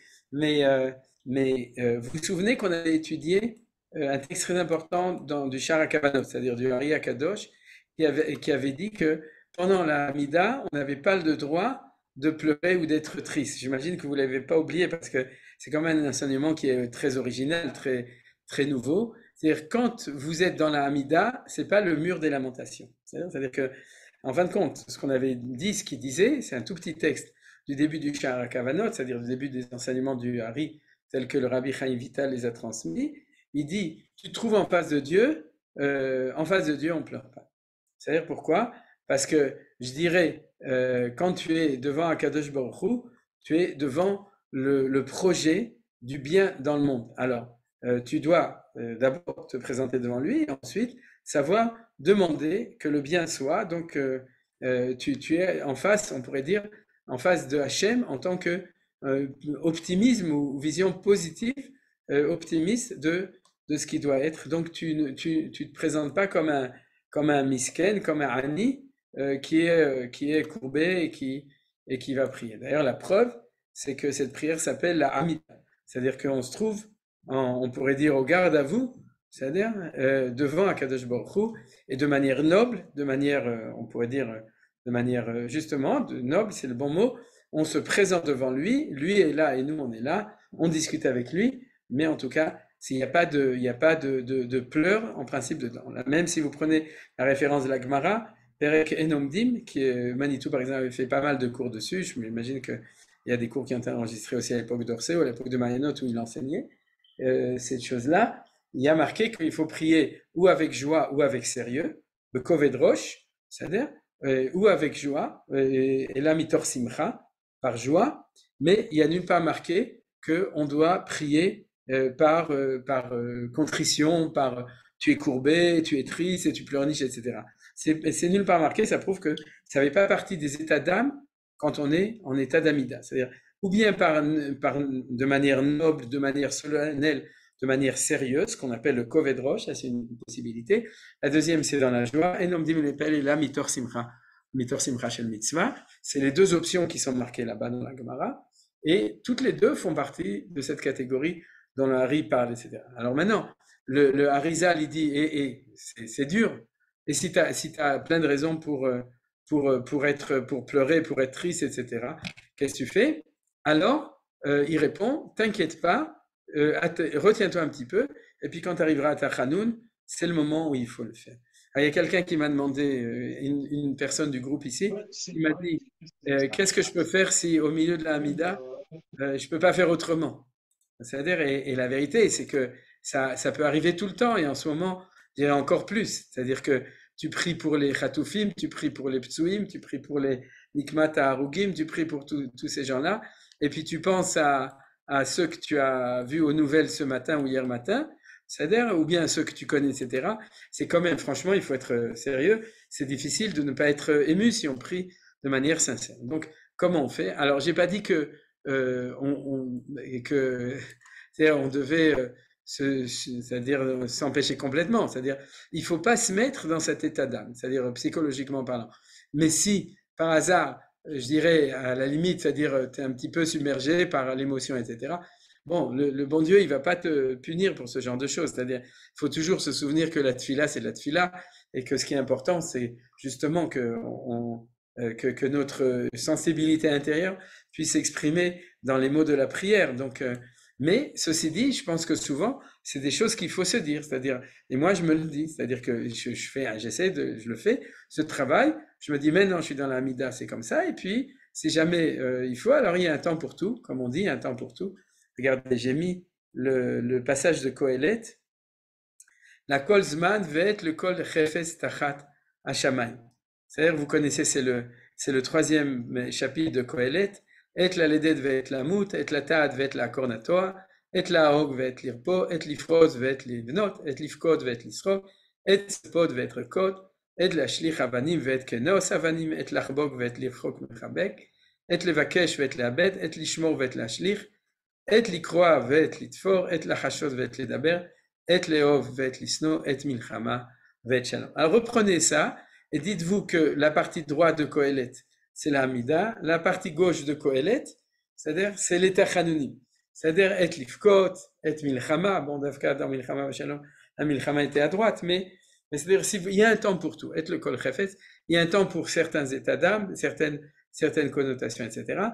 vous vous souvenez qu'on avait étudié un texte très important du Shar HaKavanot, c'est-à-dire du Hari HaKadosh, qui avait dit que pendant la Hamida, on n'avait pas le droit de pleurer ou d'être triste. J'imagine que vous ne l'avez pas oublié parce que c'est quand même un enseignement qui est très original, très, très nouveau. C'est-à-dire quand vous êtes dans la Hamida, c'est pas le mur des lamentations. C'est-à-dire que, en fin de compte, ce qu'on avait dit, ce qu'il disait, c'est un tout petit texte du début du Shar HaKavanot, c'est-à-dire du début des enseignements du Hari, tel que le Rabbi Chaim Vital les a transmis. Il dit, tu te trouves en face de Dieu, on pleure pas. C'est-à-dire pourquoi? Parce que je dirais, quand tu es devant Akadosh Baruch Hu, tu es devant le projet du bien dans le monde. Alors, tu dois d'abord te présenter devant lui et ensuite savoir demander que le bien soit. Donc, tu es en face, on pourrait dire, en face de Hachem en tant que optimisme ou vision positive, optimiste de ce qui doit être. Donc, tu ne te présentes pas comme un misken, comme un ani, qui est courbé et qui va prier. D'ailleurs, la preuve, c'est que cette prière s'appelle la Hamida. C'est-à-dire qu'on se trouve, on pourrait dire au garde à vous, c'est-à-dire devant Akadosh Baruch Hu, et de manière noble, de manière, on pourrait dire, de manière justement, noble, c'est le bon mot, on se présente devant lui, lui est là et nous on est là, on discute avec lui, mais en tout cas, il n'y a pas de pleurs en principe dedans. Là, même si vous prenez la référence de la Gemara, Perek Enomdim, qui Manitou par exemple avait fait pas mal de cours dessus, je m'imagine qu'il y a des cours qui ont été enregistrés aussi à l'époque d'Orsay ou à l'époque de Marianot où il enseignait cette chose-là, il y a marqué qu'il faut prier ou avec joie ou avec sérieux, le Koved Rosh, c'est-à-dire, ou avec joie, et la Mitor Simcha, par joie, mais il n'y a nulle part marqué qu'on doit prier par contrition, par tu es courbé, tu es triste et tu pleurniches, etc. C'est nulle part marqué, ça prouve que ça ne fait pas partie des états d'âme quand on est en état d'amida. C'est-à-dire, ou bien de manière noble, de manière solennelle, de manière sérieuse, qu'on appelle le Koved Rosh, ça c'est une possibilité. La deuxième, c'est dans la joie, et Nomdim Lepel et la Mitor Simcha Shel Mitzvah. C'est les deux options qui sont marquées là-bas dans la Gemara, et toutes les deux font partie de cette catégorie dont le Hari parle, etc. Alors maintenant, le Harizal, il dit, et c'est dur, et si tu as plein de raisons pour pleurer, pour être triste, etc., qu'est-ce que tu fais? Alors, il répond, t'inquiète pas, retiens-toi un petit peu, et puis quand tu arriveras à Tachanoun, c'est le moment où il faut le faire. Alors, il y a quelqu'un qui m'a demandé, une personne du groupe ici, qui m'a dit, qu'est-ce que je peux faire si au milieu de la Hamida, je peux pas faire autrement? C'est-à-dire, et la vérité, c'est que ça peut arriver tout le temps, et en ce moment, je dirais encore plus. C'est-à-dire que tu pries pour les Chatoufim, tu pries pour les Ptsuim, tu pries pour les Nikmat Harugim, tu pries pour tous ces gens-là, et puis tu penses à ceux que tu as vus aux nouvelles ce matin ou hier matin, c'est-à-dire, ou bien ceux que tu connais, etc. C'est quand même, franchement, il faut être sérieux, c'est difficile de ne pas être ému si on prie de manière sincère. Donc, comment on fait? Alors, j'ai pas dit que et que c'est-à-dire on devait c'est-à-dire s'empêcher complètement. C'est-à-dire il faut pas se mettre dans cet état d'âme, c'est-à-dire psychologiquement parlant. Mais si par hasard, je dirais à la limite, c'est-à-dire tu es un petit peu submergé par l'émotion, etc. Bon, le bon Dieu, il va pas te punir pour ce genre de choses. C'est-à-dire, il faut toujours se souvenir que la tfila, c'est la tfila, et que ce qui est important, c'est justement que notre sensibilité intérieure puisse s'exprimer dans les mots de la prière. Donc, mais ceci dit, je pense que souvent, c'est des choses qu'il faut se dire. C'est-à-dire, et moi, je me le dis. C'est-à-dire que je le fais, ce travail. Je me dis, maintenant, je suis dans la Hamida, c'est comme ça. Et puis, si jamais il faut, alors il y a un temps pour tout, comme on dit, un temps pour tout. Regardez, j'ai mis le passage de Kohelet. La kol zman ve'et le kol chefes tachat hashamayim. C'est-à-dire, vous connaissez, c'est le troisième chapitre de Kohelet. Et la ledet ve'et la mout, et la ta'at ve'et la kornatoa, et la hog ve'et l'irpo, et l'ifroz ve'et l'ibnot, et l'ifkod ve'et l'isro, et spod ve'et rekod, et la shlich avanim ve'et kenos avanim, et l'achbok ve'et l'irchok mechabek, et levakesh ve'et l'abed, et l'ishmor ve'et la shlich, et l'ikroa ve'et l'itfor, et la chashot ve'et l'edaber, et leov ve'et l'isno, et milchama ve'et shalom. Alors reprenez ça, et dites-vous que la partie droite de Kohelet, c'est la Hamida, la partie gauche de Kohelet, c'est-à-dire c'est les Tachanunim, c'est-à-dire et l'ifkot, et milchama, bon d'avka dans milchama v'shalom, la milchama était à droite, mais c'est-à-dire il y a un temps pour tout, et le kol chefetz, il y a un temps pour certains états d'âme, certaines connotations, etc.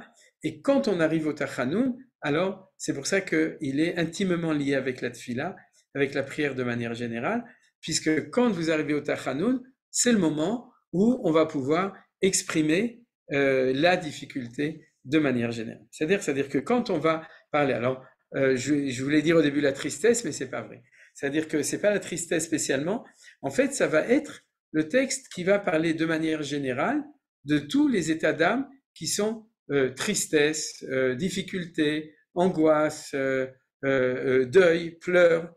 Et quand on arrive au Tachanun, alors c'est pour ça qu'il est intimement lié avec la tfila, avec la prière de manière générale, puisque quand vous arrivez au Tachanun, c'est le moment où on va pouvoir exprimer la difficulté de manière générale. C'est-à-dire que quand on va parler, alors je voulais dire au début la tristesse, mais c'est pas vrai. C'est-à-dire que c'est pas la tristesse spécialement. En fait, ça va être le texte qui va parler de manière générale de tous les états d'âme qui sont tristesse, difficulté, angoisse, deuil, pleurs,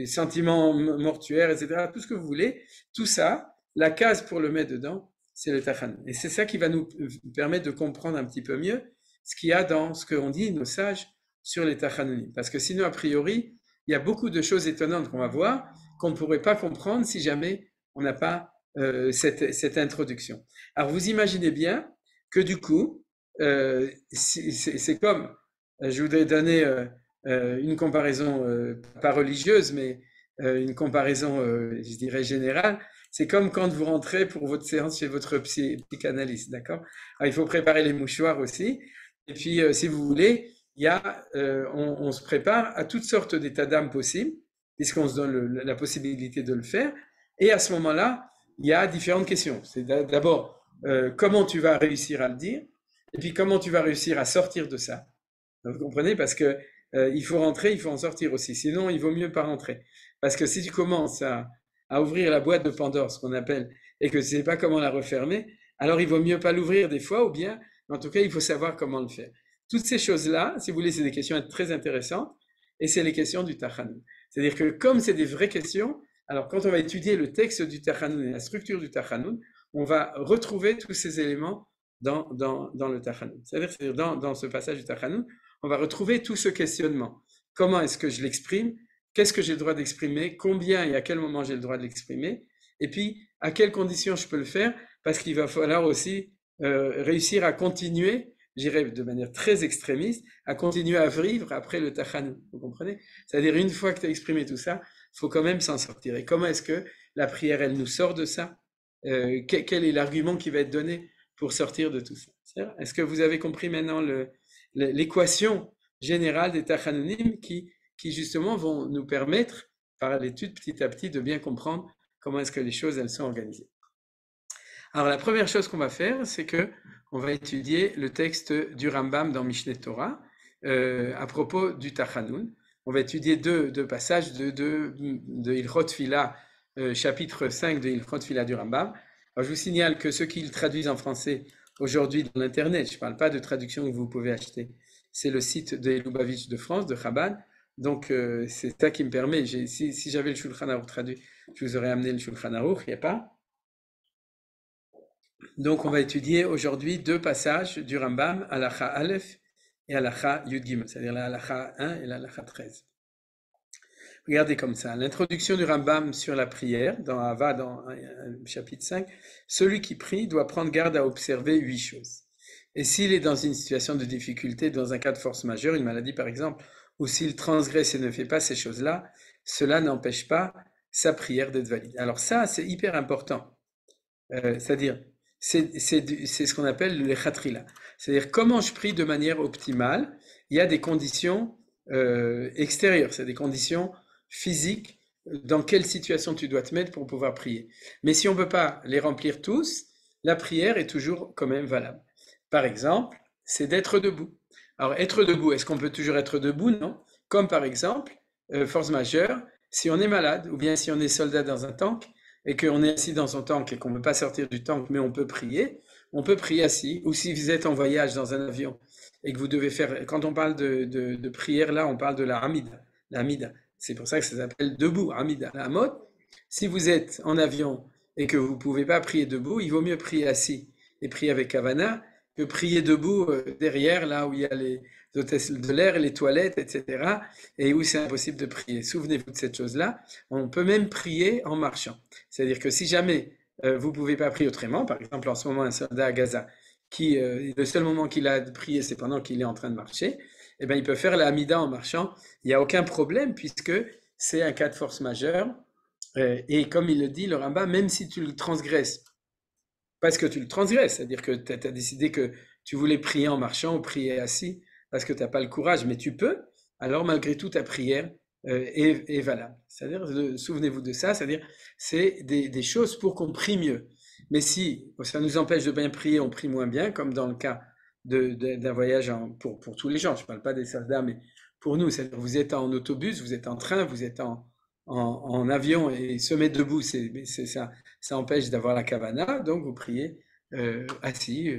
sentiments mortuaires, etc. Tout ce que vous voulez, tout ça, la case pour le mettre dedans, c'est le Tachanun. Et c'est ça qui va nous permettre de comprendre un petit peu mieux ce qu'il y a dans ce qu'on dit, nos sages, sur les Tachanunim. Parce que sinon, a priori, il y a beaucoup de choses étonnantes qu'on va voir, qu'on ne pourrait pas comprendre si jamais on n'a pas cette introduction. Alors, vous imaginez bien que du coup, c'est comme, je voudrais donner une comparaison, pas religieuse, mais une comparaison, je dirais, générale. C'est comme quand vous rentrez pour votre séance chez votre psychanalyste, d'accord? Alors, il faut préparer les mouchoirs aussi. Et puis, si vous voulez, on se prépare à toutes sortes d'états d'âme possibles, puisqu'on se donne la possibilité de le faire. Et à ce moment-là, il y a différentes questions. C'est d'abord, comment tu vas réussir à le dire? Et puis, comment tu vas réussir à sortir de ça? Donc, vous comprenez? Parce que il faut rentrer, il faut en sortir aussi. Sinon, il vaut mieux pas rentrer. Parce que si tu commences à ouvrir la boîte de Pandore, ce qu'on appelle, et que tu sais pas comment la refermer, alors il vaut mieux pas l'ouvrir des fois, ou bien, en tout cas, il faut savoir comment le faire. Toutes ces choses-là, si vous voulez, c'est des questions très intéressantes, et c'est les questions du Tachanun. C'est-à-dire que comme c'est des vraies questions, alors quand on va étudier le texte du Tachanun et la structure du Tachanun, on va retrouver tous ces éléments dans le Tachanun. C'est-à-dire dans ce passage du Tachanun, on va retrouver tout ce questionnement. Comment est-ce que je l'exprime? Qu'est-ce que j'ai le droit d'exprimer? Combien et à quel moment j'ai le droit de l'exprimer? Et puis, à quelles conditions je peux le faire? Parce qu'il va falloir aussi réussir à continuer, j'irais de manière très extrémiste, à continuer à vivre après le Tachanun. Vous comprenez? C'est-à-dire, une fois que tu as exprimé tout ça, il faut quand même s'en sortir. Et comment est-ce que la prière, elle nous sort de ça? Quel est l'argument qui va être donné pour sortir de tout ça? Est-ce que vous avez compris maintenant l'équation générale des Tachanunim qui justement vont nous permettre, par l'étude petit à petit, de bien comprendre comment est-ce que les choses, elles sont organisées. Alors, la première chose qu'on va faire, c'est que on va étudier le texte du Rambam dans Mishneh Torah à propos du Tachanun. On va étudier deux passages de Ilchot Tfila, chapitre 5 de Ilchot Tfila du Rambam. Alors, je vous signale que ceux qui le traduisent en français aujourd'hui dans l'Internet, je ne parle pas de traduction que vous pouvez acheter, c'est le site de Lubavitch de France, de Chabad. Donc, c'est ça qui me permet, si j'avais le Shulchan Aruch traduit, je vous aurais amené le Shulchan Aruch, il n'y a pas. Donc, on va étudier aujourd'hui deux passages du Rambam, Halacha Aleph et halakha Yud Gimel, c'est-à-dire la halakha 1 et la halakha 13. Regardez comme ça, l'introduction du Rambam sur la prière, dans Hava, dans chapitre 5, celui qui prie doit prendre garde à observer 8 choses. Et s'il est dans une situation de difficulté, dans un cas de force majeure, une maladie par exemple, ou s'il transgresse et ne fait pas ces choses-là, cela n'empêche pas sa prière d'être valide. Alors ça, c'est hyper important. C'est-à-dire, c'est ce qu'on appelle le chatrila. C'est-à-dire, comment je prie de manière optimale, il y a des conditions extérieures, c'est des conditions physiques, dans quelle situation tu dois te mettre pour pouvoir prier. Mais si on ne peut pas les remplir tous, la prière est toujours quand même valable. Par exemple, c'est d'être debout. Alors, être debout, est-ce qu'on peut toujours être debout? Non. Comme par exemple, force majeure, si on est malade, ou bien si on est soldat dans un tank, et qu'on est assis dans son tank et qu'on ne peut pas sortir du tank, mais on peut prier assis, ou si vous êtes en voyage dans un avion, et que vous devez faire, quand on parle de prière, là, on parle de la Hamida. C'est pour ça que ça s'appelle debout, Hamida. La mode, si vous êtes en avion et que vous ne pouvez pas prier debout, il vaut mieux prier assis et prier avec Kavana que prier debout derrière, là où il y a les hôtesses de l'air, les toilettes, etc., et où c'est impossible de prier. Souvenez-vous de cette chose-là. On peut même prier en marchant. C'est-à-dire que si jamais vous ne pouvez pas prier autrement, par exemple en ce moment un soldat à Gaza, qui le seul moment qu'il a de prier, c'est pendant qu'il est en train de marcher, eh bien, il peut faire la Hamida en marchant. Il n'y a aucun problème puisque c'est un cas de force majeure. Et comme il le dit, le Rambam, même si tu le transgresses, parce que tu le transgresses, c'est-à-dire que tu as décidé que tu voulais prier en marchant ou prier assis parce que tu n'as pas le courage, mais tu peux, alors malgré tout ta prière est valable. C'est-à-dire, souvenez-vous de ça, c'est-à-dire c'est des choses pour qu'on prie mieux. Mais si ça nous empêche de bien prier, on prie moins bien, comme dans le cas d'un voyage pour tous les gens, je ne parle pas des soldats, mais pour nous, c'est-à-dire vous êtes en autobus, vous êtes en train, vous êtes en avion et se mettre debout, ça empêche d'avoir la kavana, donc vous priez assis.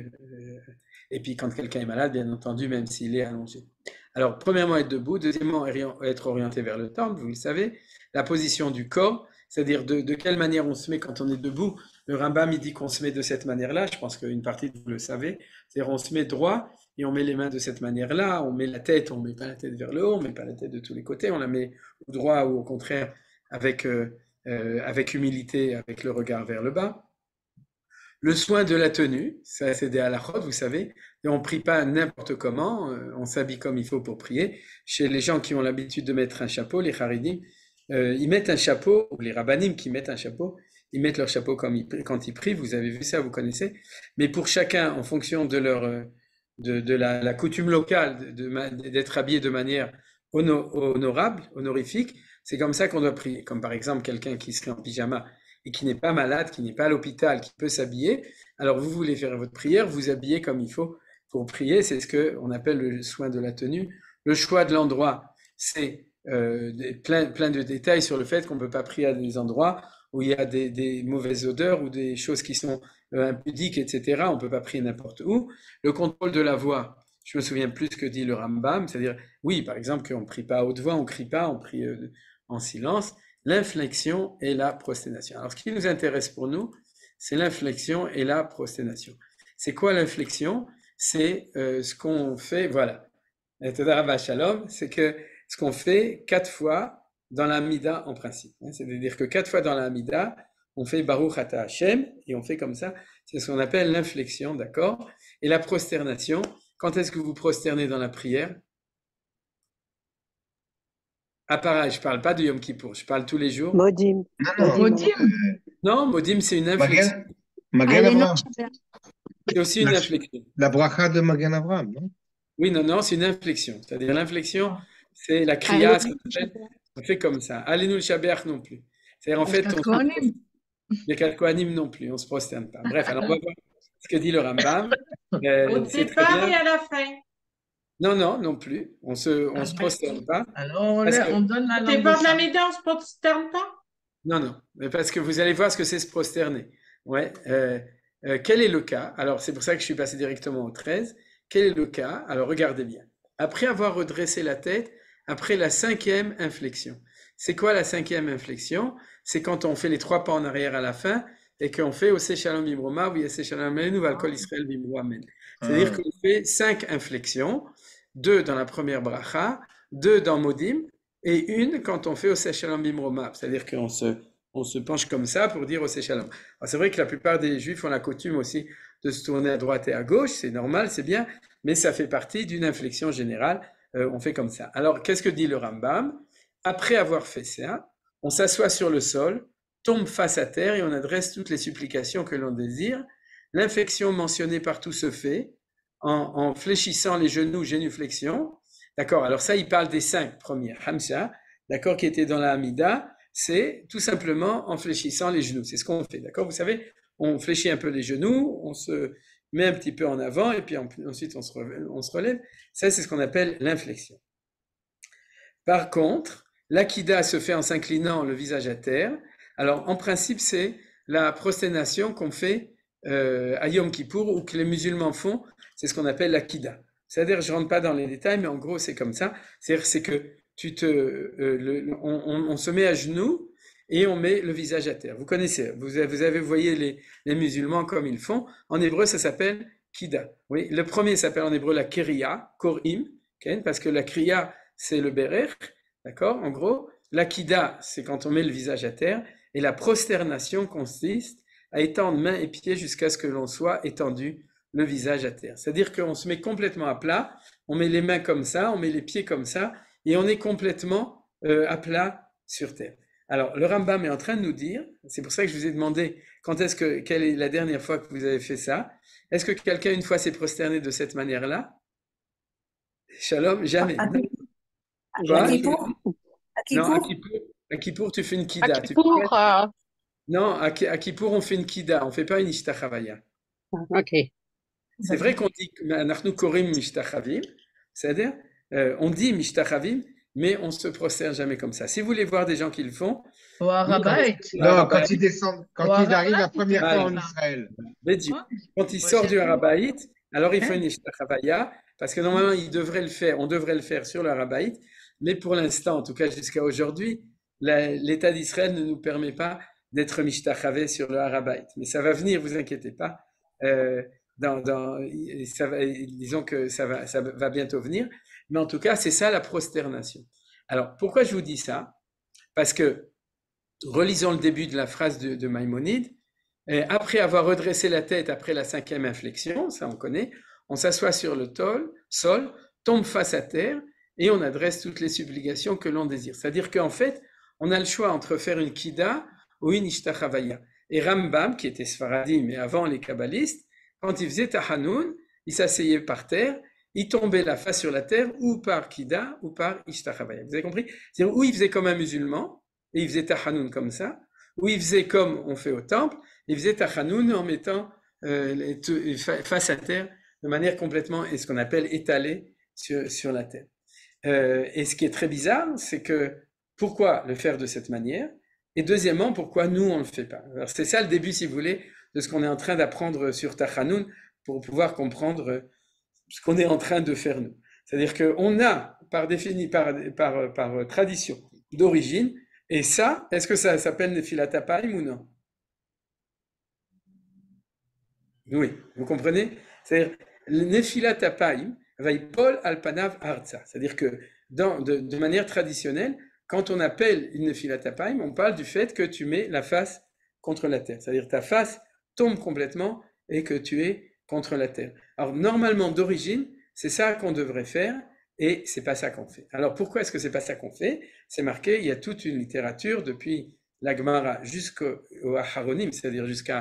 Et puis quand quelqu'un est malade, bien entendu, même s'il est allongé. Alors, premièrement, être debout. Deuxièmement, être orienté vers le temple, vous le savez. La position du corps, c'est-à-dire de quelle manière on se met quand on est debout. Le Rambam, il dit qu'on se met de cette manière-là. Je pense qu'une partie, vous le savez. C'est-à-dire on se met droit et on met les mains de cette manière-là. On met la tête, on ne met pas la tête vers le haut, on ne met pas la tête de tous les côtés. On la met au droit ou au contraire avec humilité, avec le regard vers le bas. Le soin de la tenue, ça c'est des halachot, vous savez, et on ne prie pas n'importe comment, on s'habille comme il faut pour prier. Chez les gens qui ont l'habitude de mettre un chapeau, les charidim, ils mettent un chapeau, ou les rabbanim qui mettent un chapeau, ils mettent leur chapeau quand ils prient, vous avez vu ça, vous connaissez. Mais pour chacun, en fonction de la coutume locale, d'être habillé de manière honorable, honorifique, c'est comme ça qu'on doit prier. Comme par exemple quelqu'un qui serait en pyjama et qui n'est pas malade, qui n'est pas à l'hôpital, qui peut s'habiller, alors vous voulez faire votre prière, vous habillez comme il faut pour prier, c'est ce qu'on appelle le soin de la tenue. Le choix de l'endroit, c'est plein de détails sur le fait qu'on ne peut pas prier à des endroits où il y a des mauvaises odeurs ou des choses qui sont impudiques, etc. On ne peut pas prier n'importe où. Le contrôle de la voix, je me souviens plus ce que dit le Rambam, c'est-à-dire, oui, par exemple, qu'on ne prie pas à haute voix, on ne crie pas, on prie en silence. L'inflexion et la prosternation. Alors, ce qui nous intéresse pour nous, c'est l'inflexion et la prosternation. C'est quoi l'inflexion? C'est ce qu'on fait, voilà. C'est que ce qu'on fait 4 fois dans la Hamida en principe. C'est-à-dire que 4 fois dans la Hamida, on fait Baruch Ata Hashem, et on fait comme ça. C'est ce qu'on appelle l'inflexion, d'accord? Et la prosternation, quand est-ce que vous prosternez dans la prière? Ah, pareil, je ne parle pas de Yom Kippour, je parle tous les jours. Modim. Modim. Non, Modim, c'est une inflexion. Magen Avraham. C'est aussi une inflexion. La bracha de Magen Avraham, non? Oui, non, c'est une inflexion. C'est-à-dire l'inflexion, c'est la kriya, on fait comme ça. Alenu le Shabeach non plus. C'est-à-dire en fait, les 4 Kohanim non plus, on ne se prosterne pas. Bref, alors on va voir ce que dit le Rambam. Au départ et à la fin. Non plus. On ne se prosterne pas. Alors, on donne la langue. Au départ de la médaille, on ne se prosterne pas? Non. Mais parce que vous allez voir ce que c'est se prosterner. Ouais. Quel est le cas? Alors, c'est pour ça que je suis passé directement au 13. Quel est le cas? Alors, regardez bien. Après avoir redressé la tête, après la 5e inflexion. C'est quoi la 5e inflexion? C'est quand on fait les 3 pas en arrière à la fin et qu'on fait Oseh Shalom Imroma, ou Yaseh Shalom Aleinu, Valkol Israël Vimro Amen. C'est-à-dire qu'on fait 5 inflexions. 2 dans la première bracha, 2 dans Modim, et une quand on fait Oseh Shalom Bimroma, c'est-à-dire qu'on se penche comme ça pour dire Oseh Shalom. Alors c'est vrai que la plupart des Juifs ont la coutume aussi de se tourner à droite et à gauche, c'est normal, c'est bien, mais ça fait partie d'une inflexion générale, on fait comme ça. Alors qu'est-ce que dit le Rambam? Après avoir fait ça, on s'assoit sur le sol, tombe face à terre et on adresse toutes les supplications que l'on désire. L'inflexion mentionnée partout se fait en fléchissant les genoux, génuflexion. D'accord, alors ça, il parle des 5 premières. Hamsa, d'accord, qui étaient dans la Hamida, c'est tout simplement en fléchissant les genoux. C'est ce qu'on fait, d'accord? Vous savez, on fléchit un peu les genoux, on se met un petit peu en avant et puis ensuite on se relève. Ça, c'est ce qu'on appelle l'inflexion. Par contre, l'Akida se fait en s'inclinant le visage à terre. Alors, en principe, c'est la prosternation qu'on fait à Yom Kippour ou que les musulmans font. C'est ce qu'on appelle l'Akida. C'est-à-dire, je ne rentre pas dans les détails, mais en gros, c'est comme ça. C'est-à-dire, c'est que on se met à genoux et on met le visage à terre. Vous connaissez, vous voyez les musulmans comme ils font. En hébreu, ça s'appelle Kida. Oui, le premier s'appelle en hébreu la Kriya, Korim, okay, parce que la Kriya, c'est le Berer, d'accord? En gros, l'Akida, c'est quand on met le visage à terre, et la prosternation consiste à étendre mains et pieds jusqu'à ce que l'on soit étendu le visage à terre. C'est-à-dire qu'on se met complètement à plat, on met les mains comme ça, on met les pieds comme ça, et on est complètement à plat sur terre. Alors, le Rambam est en train de nous dire, c'est pour ça que je vous ai demandé quelle est la dernière fois que vous avez fait ça. Est-ce que quelqu'un une fois s'est prosterné de cette manière-là? Shalom, jamais. À Kippour? Non, à Kippour, tu fais une kida. À Kippour, Non, à Kippour, on fait une kida, on ne fait pas une ishtachavaya. ok. C'est vrai qu'on dit Nachnu korim mishtachavim, c'est-à-dire on dit mishtachavim, mais on ne se prosterne jamais comme ça. Si vous voulez voir des gens qui le font, Au Harabait. Non, quand ils descendent, quand ils arrivent la première fois en Israël. Quand ils sortent du Harabait, alors il faut une ishtachavaya, parce que normalement on devrait le faire sur le Harabait, mais pour l'instant, en tout cas jusqu'à aujourd'hui, l'État d'Israël ne nous permet pas d'être mishtachavé sur le Harabait. Mais ça va venir, vous inquiétez pas. Disons que ça va bientôt venir. Mais en tout cas, c'est ça la prosternation. Alors, pourquoi je vous dis ça? Parce que, relisons le début de la phrase de Maïmonide. Après avoir redressé la tête après la 5e inflexion, ça on connaît, on s'assoit sur le sol, tombe face à terre, et on adresse toutes les supplications que l'on désire. C'est-à-dire qu'en fait, on a le choix entre faire une kida ou une ishtachavaya. Et Rambam, qui était Sfaradi, mais avant les kabbalistes, quand il faisait Tahanoun, il s'asseyait par terre, il tombait la face sur la terre, ou par kida, ou par ishtachavaya. Vous avez compris? C'est-à-dire, ou il faisait comme un musulman, et il faisait Tahanoun comme ça, ou il faisait comme on fait au temple, il faisait Tahanoun en mettant face à terre, de manière complètement, et ce qu'on appelle étalée sur la terre. Et ce qui est très bizarre, c'est que pourquoi le faire de cette manière? Et deuxièmement, pourquoi nous, on ne le fait pas? Alors, c'est ça le début, si vous voulez, de ce qu'on est en train d'apprendre sur Tachanoun pour pouvoir comprendre ce qu'on est en train de faire nous. C'est-à-dire qu'on a, par tradition d'origine, et ça, est-ce que ça s'appelle Nefilat Apayim ou non? Oui, vous comprenez? C'est-à-dire, Nefilat Apayim, Vaipol Alpanav Arza. C'est-à-dire que de manière traditionnelle, quand on appelle une Nefilat Apayim, on parle du fait que tu mets la face contre la terre. C'est-à-dire ta face tombe complètement et que tu es contre la terre. Alors normalement, d'origine, c'est ça qu'on devrait faire et c'est pas ça qu'on fait. Alors pourquoi est-ce que c'est pas ça qu'on fait? C'est marqué, il y a toute une littérature depuis la Gemara jusqu'au Aharonim, c'est-à-dire jusqu'au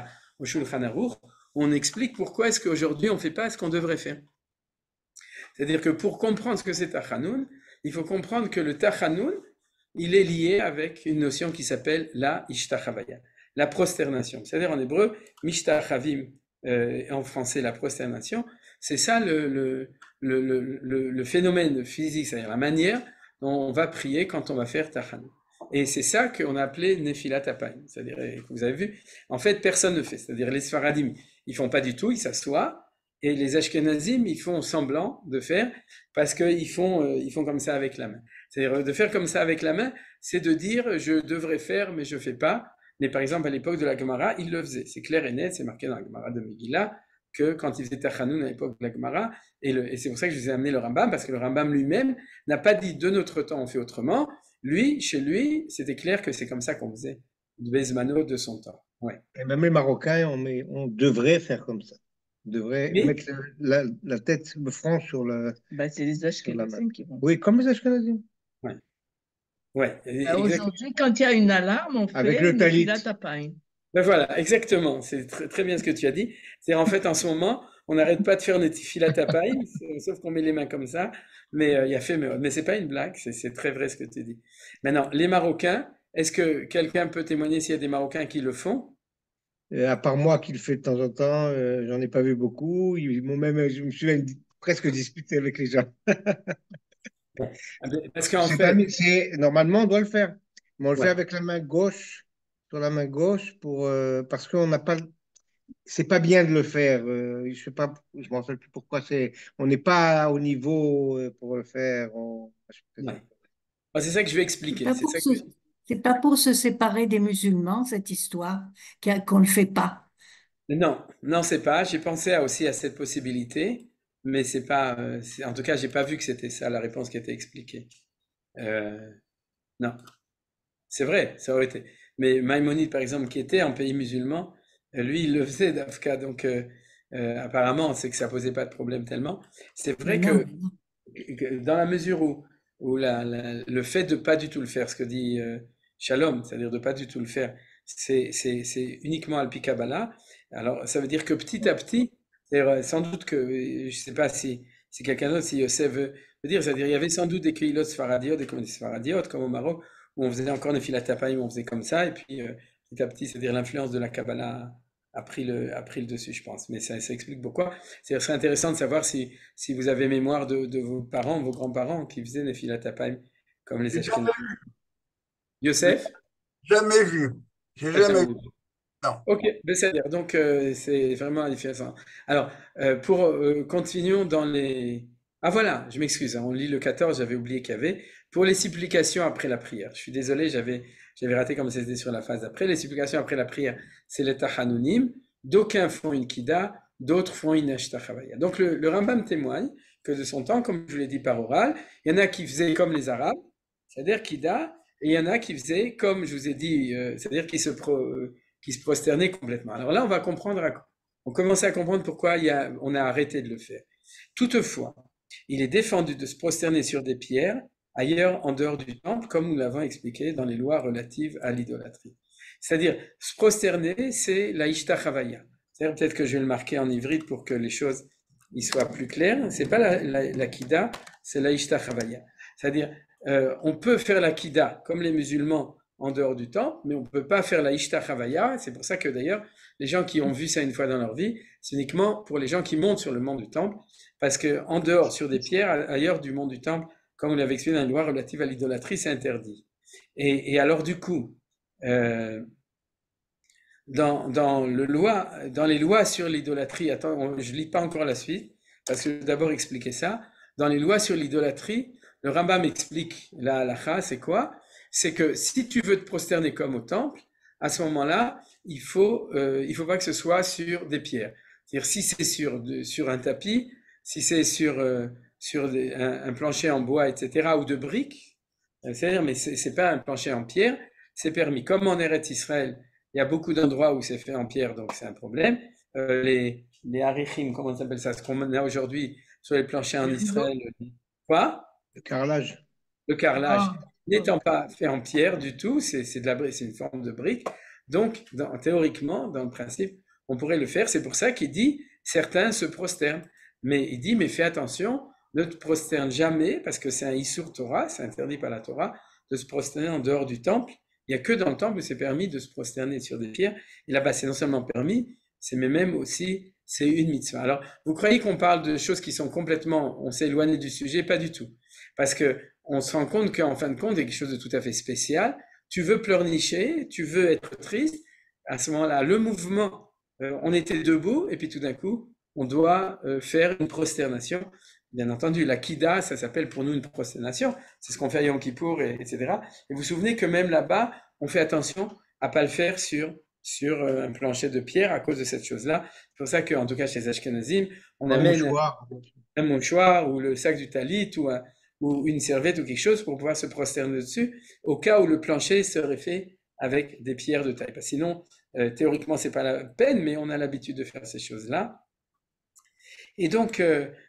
Shulchan Aruch, on explique pourquoi est-ce qu'aujourd'hui on fait pas ce qu'on devrait faire. C'est-à-dire que pour comprendre ce que c'est Tachanoun, il faut comprendre que le Tachanoun, il est lié avec une notion qui s'appelle la Ishtachavaya, la prosternation. C'est-à-dire en hébreu, Mishtachavim, en français la prosternation, c'est ça le phénomène physique, c'est-à-dire la manière dont on va prier quand on va faire Tachanoun. Et c'est ça qu'on a appelé Nefilat Apayim. C'est-à-dire, vous avez vu, en fait, personne ne fait. C'est-à-dire les Sfaradim, ils font pas du tout, ils s'assoient. Et les Ashkenazim, ils font semblant de faire parce qu'ils font comme ça avec la main. C'est-à-dire de faire comme ça avec la main, c'est de dire je devrais faire mais je fais pas. Mais par exemple à l'époque de la Gemara, ils le faisaient. C'est clair et net, c'est marqué dans la Gemara de Megillah. que quand il faisait Tachanoun à l'époque de la Gemara. Et c'est pour ça que je vous ai amené le Rambam, parce que le Rambam lui-même n'a pas dit de notre temps on fait autrement. Lui, chez lui, c'était clair que c'est comme ça qu'on faisait de Bezmano de son temps. Ouais. Et même les Marocains, on devrait faire comme ça. On devrait mettre la tête, le front sur le. Bah, c'est les Ashkenazim qui vont. Oui, comme les Ashkenazim. Ouais. Ouais. Aujourd'hui, quand il y a une alarme, on avec fait le une talit. filatapin. Ben voilà, exactement. C'est très bien ce que tu as dit. C'est en fait, en ce moment, on n'arrête pas de faire notre filatapin, sauf qu'on met les mains comme ça. Mais il y a fait, mais c'est pas une blague. C'est très vrai ce que tu dis. Maintenant, les Marocains, est-ce que quelqu'un peut témoigner s'il y a des Marocains qui le font? À part moi qui le fais de temps en temps, j'en ai pas vu beaucoup. Ils m'ont même, je me suis même presque disputé avec les gens. Parce qu'en fait, normalement, on doit le faire. Mais on le Ouais. fait avec la main gauche, sur la main gauche, parce qu'on n'a pas. C'est pas bien de le faire. Je sais pas, je m'en rappelle plus pourquoi on n'est pas au niveau pour le faire. Ouais. C'est ça que je vais expliquer. C'est pas pour se séparer des musulmans, cette histoire, qu'on ne le fait pas. Non, c'est pas. J'ai pensé aussi à cette possibilité, mais c'est pas. En tout cas, j'ai pas vu que c'était ça la réponse qui était expliquée. Non, c'est vrai, ça aurait été. Mais Maïmonide, par exemple, qui était en pays musulman, lui, il le faisait d'Afka, donc apparemment, c'est que ça posait pas de problème tellement. C'est vrai que dans la mesure où le fait de pas du tout le faire, ce que dit Shalom, c'est-à-dire de pas du tout le faire, c'est uniquement Alpi Kabbalah. Alors, ça veut dire que petit à petit, c'est-à-dire sans doute que, je sais pas si quelqu'un d'autre, si Yosef veut dire, c'est-à-dire il y avait sans doute des Kehilot Sfaradiot, des communautés Sfaradiot, comme au Maroc, où on faisait encore des filatapayim, on faisait comme ça, et puis petit à petit, c'est-à-dire l'influence de la Kabbalah a pris le dessus, je pense. Mais ça explique pourquoi. Ce serait intéressant de savoir si vous avez mémoire de vos parents, vos grands-parents qui faisaient des filatapayim, comme les Ashkenazim. Yosef? Jamais vu. J'ai jamais vu. Non. Ok, c'est-à-dire, donc c'est vraiment intéressant. Alors, continuons dans les... Ah voilà, je m'excuse, on lit le 14, j'avais oublié qu'il y avait. Pour les supplications après la prière. Je suis désolé, j'avais raté comme c'était sur la phase d'après. Les supplications après la prière, c'est les tachanunim. D'aucuns font une kida, d'autres font une ashtachavaya. Donc le Rambam témoigne que de son temps, comme je vous l'ai dit par oral, il y en a qui faisaient comme les Arabes, c'est-à-dire kida, et il y en a qui faisaient comme je vous ai dit, c'est-à-dire qui se prosternaient complètement. Alors là, on commençait à comprendre pourquoi on a arrêté de le faire. Toutefois, il est défendu de se prosterner sur des pierres ailleurs en dehors du temple, comme nous l'avons expliqué dans les lois relatives à l'idolâtrie. C'est-à-dire, se prosterner, c'est la ishtachavaya. C'est-à-dire, peut-être que je vais le marquer en ivrite pour que les choses y soient plus claires. C'est pas la kida, c'est la ishtachavaya. C'est-à-dire, on peut faire la kida comme les musulmans en dehors du temple, mais on ne peut pas faire la ishtachavaya. C'est pour ça que d'ailleurs, les gens qui ont vu ça une fois dans leur vie, c'est uniquement pour les gens qui montent sur le mont du temple, parce que en dehors, sur des pierres, ailleurs du mont du temple, comme on l'avait expliqué dans les lois relatives à l'idolâtrie, c'est interdit. Et alors du coup, dans les lois sur l'idolâtrie, attends, je lis pas encore la suite, parce que je vais d'abord expliquer ça. Dans les lois sur l'idolâtrie, le Rambam explique la halakha, c'est quoi? C'est que si tu veux te prosterner comme au temple, à ce moment-là, il faut pas que ce soit sur des pierres. C'est-à-dire si c'est sur un tapis, si c'est sur un plancher en bois, etc., ou de briques, c'est-à-dire, mais c'est pas un plancher en pierre, c'est permis. Comme en Eretz Israël, il y a beaucoup d'endroits où c'est fait en pierre, donc c'est un problème. Les harichim, comment on s'appelle ça, ce qu'on a aujourd'hui sur les planchers en Israël. Quoi? Le carrelage. Le carrelage. N'étant pas fait en pierre du tout, c'est une forme de brique. Donc, théoriquement, dans le principe, on pourrait le faire. C'est pour ça qu'il dit, certains se prosternent. Mais il dit, mais fais attention, ne te prosterne jamais, parce que c'est un Issur Torah, c'est interdit par la Torah, de se prosterner en dehors du temple. Il n'y a que dans le temple où c'est permis de se prosterner sur des pierres. Et là-bas, c'est non seulement permis, mais même aussi, c'est une mitzvah. Alors, vous croyez qu'on parle de choses qui sont complètement, on s'est éloigné du sujet? Pas du tout. Parce que on se rend compte qu'en fin de compte, il y a quelque chose de tout à fait spécial. Tu veux pleurnicher, tu veux être triste. À ce moment-là, le mouvement, on était debout, et puis tout d'un coup, on doit faire une prosternation. Bien entendu, la kida, ça s'appelle pour nous une prosternation. C'est ce qu'on fait à Yom Kippour, etc. Et vous vous souvenez que même là-bas, on fait attention à pas le faire sur sur un plancher de pierre à cause de cette chose-là. C'est pour ça qu'en tout cas chez les Ashkenazim, on amène un mouchoir ou le sac du talit ou une serviette ou quelque chose pour pouvoir se prosterner dessus au cas où le plancher serait fait avec des pierres de taille. Parce que sinon, théoriquement, c'est pas la peine, mais on a l'habitude de faire ces choses-là. Et donc,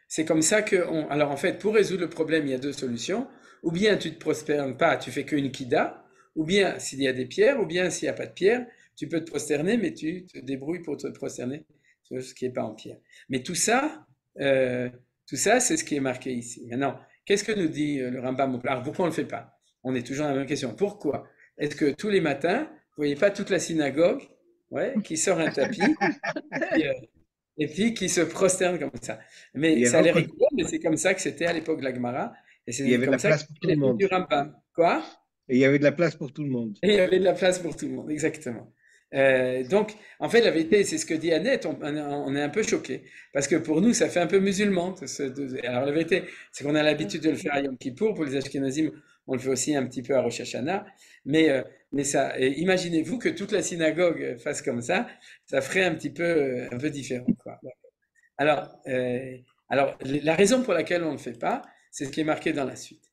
c'est comme ça alors en fait, pour résoudre le problème, il y a deux solutions. Ou bien tu te prosternes pas, tu fais qu'une kida, ou bien s'il y a des pierres, ou bien s'il n'y a pas de pierre, tu peux te prosterner, mais tu te débrouilles pour te prosterner sur ce qui n'est pas en pierre. Mais tout ça, c'est ce qui est marqué ici. Maintenant, qu'est-ce que nous dit le Rambam? Alors pourquoi on ne le fait pas? On est toujours dans la même question. Pourquoi? Est-ce que tous les matins, vous voyez pas toute la synagogue, qui sort un tapis, et puis qui se prosterne comme ça? Mais ça a l'air rigolo, mais c'est comme ça que c'était à l'époque de la Gemara. Et c'est comme ça que c'était l'époque du Rambam. Quoi? Et il y avait de la place pour tout le monde. Et il y avait de la place pour tout le monde, exactement. Donc, en fait, la vérité, c'est ce que dit Annette, on est un peu choqués, parce que pour nous, ça fait un peu musulman. Alors, la vérité, c'est qu'on a l'habitude de le faire à Yom Kippour, pour les Ashkenazim, on le fait aussi un petit peu à Rosh Hashanah, mais ça, imaginez-vous que toute la synagogue fasse comme ça ferait un peu différent, quoi. Alors, la raison pour laquelle on ne le fait pas, c'est ce qui est marqué dans la suite.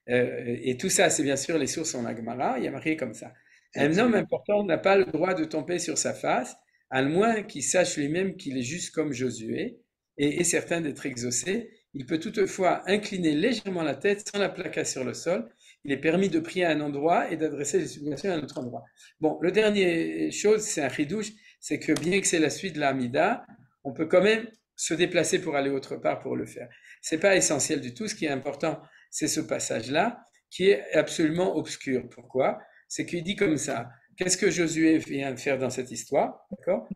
Et tout ça, c'est bien sûr les sources en la Gemara, il y a marqué comme ça. Un homme important n'a pas le droit de tomber sur sa face, à moins qu'il sache lui-même qu'il est juste comme Josué et est certain d'être exaucé. Il peut toutefois incliner légèrement la tête sans la plaquer sur le sol. Il est permis de prier à un endroit et d'adresser des supplications à un autre endroit. Bon, le dernier chose, c'est un chidouche, c'est que bien que c'est la suite de la Hamida, on peut quand même se déplacer pour aller autre part pour le faire. C'est pas essentiel du tout. Ce qui est important, c'est ce passage-là qui est absolument obscur. Pourquoi? C'est qu'il dit comme ça, qu'est-ce que Josué vient de faire dans cette histoire, d'accord?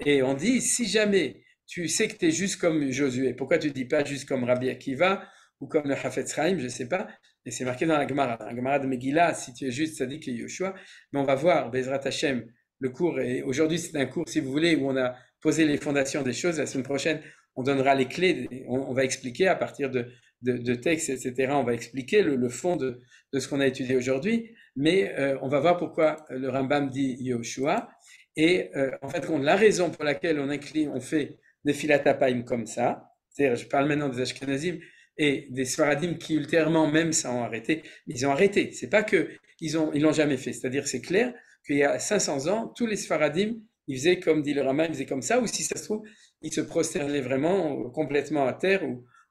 Et on dit, si jamais tu sais que tu es juste comme Josué, pourquoi tu ne dis pas juste comme Rabbi Akiva ou comme le Hafetz Chaim, je ne sais pas, et c'est marqué dans la Gemara de Megillah, si tu es juste Tzadik et Yoshua, mais on va voir, Bezrat Hashem, le cours, et aujourd'hui c'est un cours, si vous voulez, où on a posé les fondations des choses. La semaine prochaine, on donnera les clés, on va expliquer à partir de textes, etc. On va expliquer le fond de ce qu'on a étudié aujourd'hui, mais on va voir pourquoi le Rambam dit Yoshua. Et en fait, la raison pour laquelle on fait Nefilat Hapaim comme ça, c'est-à-dire, je parle maintenant des Ashkenazim et des Sfaradim qui ultérieurement même ça ont arrêté, mais ils ont arrêté. C'est pas que ils l'ont jamais fait. C'est-à-dire, c'est clair qu'il y a 500 ans, tous les Sfaradim, ils faisaient comme dit le Rambam, ils faisaient comme ça, ou si ça se trouve, ils se prosternaient vraiment complètement à terre,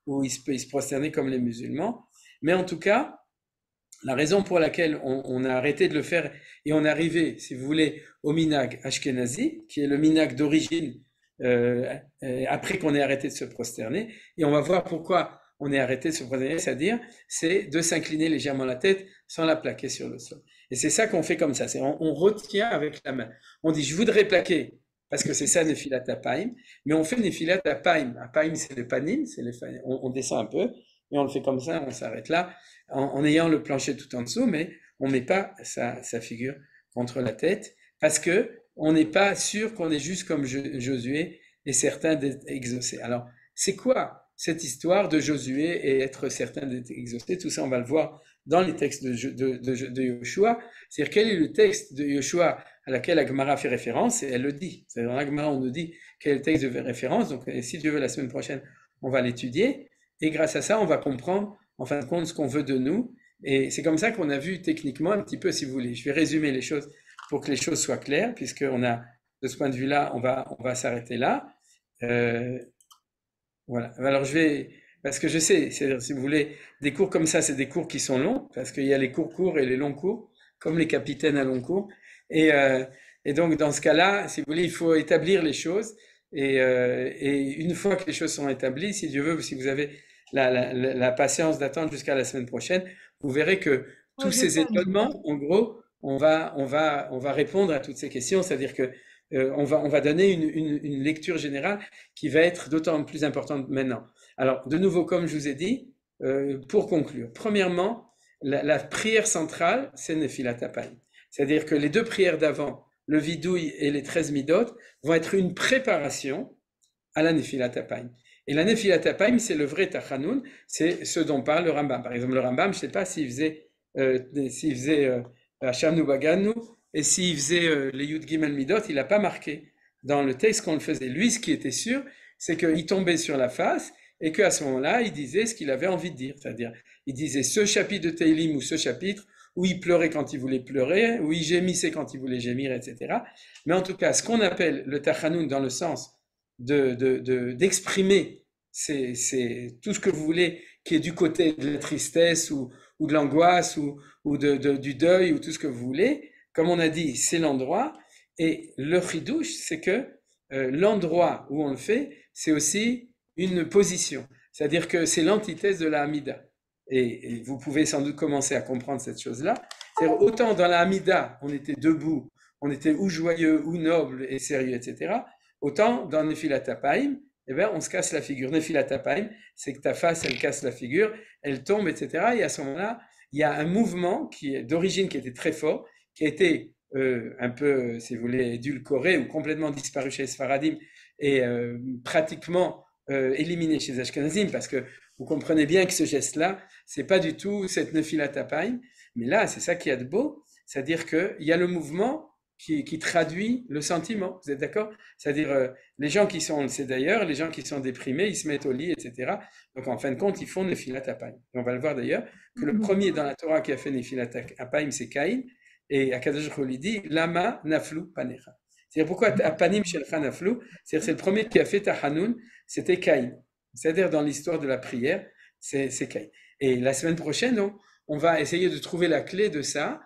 ou ils se prosternaient comme les musulmans. Mais en tout cas, la raison pour laquelle on a arrêté de le faire et on est arrivé, si vous voulez, au minag ashkenazi, qui est le minag d'origine, après qu'on ait arrêté de se prosterner, et on va voir pourquoi on est arrêté de se prosterner, c'est-à-dire, c'est de s'incliner légèrement la tête sans la plaquer sur le sol. Et c'est ça qu'on fait comme ça, on retient avec la main. On dit, je voudrais plaquer, parce que c'est ça Nefilat Hapaim, mais on fait Nefilat Hapaim. Hapaim, c'est le panim, on descend un peu, et on le fait comme ça, on s'arrête là, en ayant le plancher tout en dessous, mais on ne met pas sa figure contre la tête, parce que on n'est pas sûr qu'on est juste comme Josué et certain d'être exaucé. Alors, c'est quoi cette histoire de Josué et être certain d'être exaucé? Tout ça, on va le voir dans les textes de Yoshua. C'est-à-dire, quel est le texte de Yoshua à laquelle la Gemara fait référence? Et elle le dit. C'est-à-dire, dans la Gemara, on nous dit quel est le texte de référence. Donc, si Dieu veut, la semaine prochaine, on va l'étudier. Et grâce à ça, on va comprendre, en fin de compte, ce qu'on veut de nous. Et c'est comme ça qu'on a vu techniquement un petit peu, si vous voulez. Je vais résumer les choses pour que les choses soient claires, puisqu'on a, de ce point de vue-là, on va s'arrêter là. Voilà. Alors, parce que je sais, si vous voulez, des cours comme ça, c'est des cours qui sont longs, parce qu'il y a les cours courts et les longs cours, comme les capitaines à long cours. Et donc, dans ce cas-là, si vous voulez, il faut établir les choses. Et une fois que les choses sont établies, si Dieu veut, si vous avez la patience d'attendre jusqu'à la semaine prochaine, vous verrez que tous ces étonnements, en gros, on va répondre à toutes ces questions, c'est-à-dire que on va donner une lecture générale qui va être d'autant plus importante maintenant. Alors, de nouveau, comme je vous ai dit, pour conclure, premièrement, la prière centrale, c'est Nefilat Hapaim. C'est-à-dire que les deux prières d'avant, le vidouille et les 13 midot, vont être une préparation à la Nefilat Hapaim. Et la Nefilat Hapaim, c'est le vrai Tachanoun, c'est ce dont parle le Rambam. Par exemple, le Rambam, je ne sais pas s'il faisait Hasham nu Baganu et s'il faisait les Yud Gimel Midot, il n'a pas marqué dans le texte qu'on le faisait. Lui, ce qui était sûr, c'est qu'il tombait sur la face et qu'à ce moment-là, il disait ce qu'il avait envie de dire. C'est-à-dire, il disait ce chapitre de Teilim ou ce chapitre où il pleurait quand il voulait pleurer, où il gémissait quand il voulait gémir, etc. Mais en tout cas, ce qu'on appelle le Tachanun dans le sens d'exprimer c'est tout ce que vous voulez qui est du côté de la tristesse ou de l'angoisse ou du deuil ou tout ce que vous voulez, comme on a dit, c'est l'endroit. Et le chidouche, c'est que l'endroit où on le fait, c'est aussi une position. C'est-à-dire que c'est l'antithèse de la Hamida. Et vous pouvez sans doute commencer à comprendre cette chose-là. C'est-à-dire, autant dans la Hamida, on était debout, on était ou joyeux, ou noble et sérieux, etc. Autant dans Nefilat Hapaim, eh bien, on se casse la figure. Nefilat Hapaim, c'est que ta face, elle casse la figure, elle tombe, etc. Et à ce moment-là, il y a un mouvement qui est d'origine qui était très fort, qui a été un peu, si vous voulez, édulcoré ou complètement disparu chez les Sfaradim et pratiquement éliminé chez les Ashkenazim, parce que vous comprenez bien que ce geste-là, c'est pas du tout cette Nefilat Hapaim, mais là, c'est ça qui est de beau, c'est-à-dire qu'il y a le mouvement qui traduit le sentiment, vous êtes d'accord? C'est-à-dire, les gens qui sont, on le sait d'ailleurs, les gens qui sont déprimés, ils se mettent au lit, etc. Donc, en fin de compte, ils font Nefilat Hapaim. Et on va le voir d'ailleurs, que le premier dans la Torah qui a fait Nefilat Hapaim, c'est Caïn, et Akadosh Baruch Hu lui dit, Lama naflu panecha. C'est-à-dire, pourquoi Apanim shelcha naflu? C'est-à-dire, c'est le premier qui a fait Tachanun, c'était Caïn. C'est-à-dire, dans l'histoire de la prière, c'est Caïn. Et la semaine prochaine, on va essayer de trouver la clé de ça.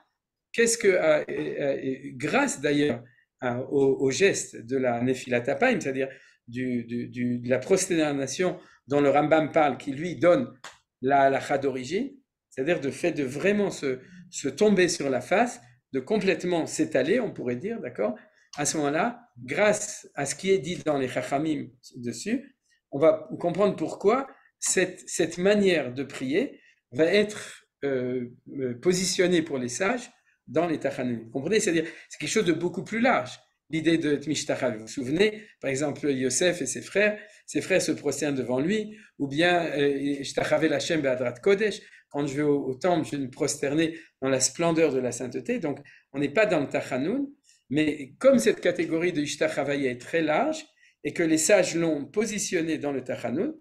Qu'est-ce que, grâce d'ailleurs au geste de la Nefilat Hapaim, c'est-à-dire de la prosternation dont le Rambam parle, qui lui donne la halakha d'origine, c'est-à-dire de fait de vraiment se tomber sur la face, de complètement s'étaler, on pourrait dire, d'accord? À ce moment-là, grâce à ce qui est dit dans les Chachamim dessus, on va comprendre pourquoi cette manière de prier va être positionnée pour les sages dans les Tachanun. Vous comprenez? C'est-à-dire, c'est quelque chose de beaucoup plus large. L'idée de Tmishtachal. Vous vous souvenez, par exemple, Yosef et ses frères se prosternent devant lui, ou bien Shtachavel Hashem be'adrat kodesh, quand je vais au temple, je vais me prosterner dans la splendeur de la sainteté. Donc, on n'est pas dans le Tachanun, mais comme cette catégorie de Ishtachavaya est très large, et que les sages l'ont positionné dans le Tachanun,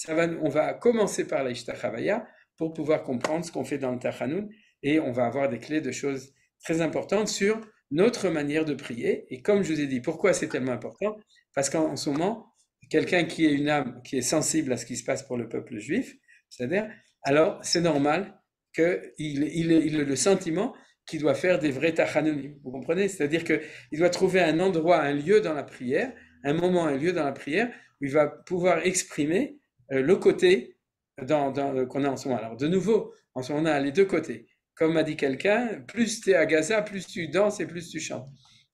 on va commencer par la Ishtachavaya pour pouvoir comprendre ce qu'on fait dans le Tachanun, et on va avoir des clés de choses très importantes sur notre manière de prier. Et comme je vous ai dit, pourquoi c'est tellement important? Parce qu'en ce moment, quelqu'un qui est une âme qui est sensible à ce qui se passe pour le peuple juif, c'est-à-dire, alors c'est normal qu'il ait le sentiment qu'il doit faire des vrais tachanunim. Vous comprenez? C'est-à-dire qu'il doit trouver un endroit, un lieu dans la prière, un moment, un lieu dans la prière où il va pouvoir exprimer le côté qu'on a en ce moment. Alors de nouveau, en ce moment, on a les deux côtés. Comme m'a dit quelqu'un, plus tu es à Gaza, plus tu danses et plus tu chantes.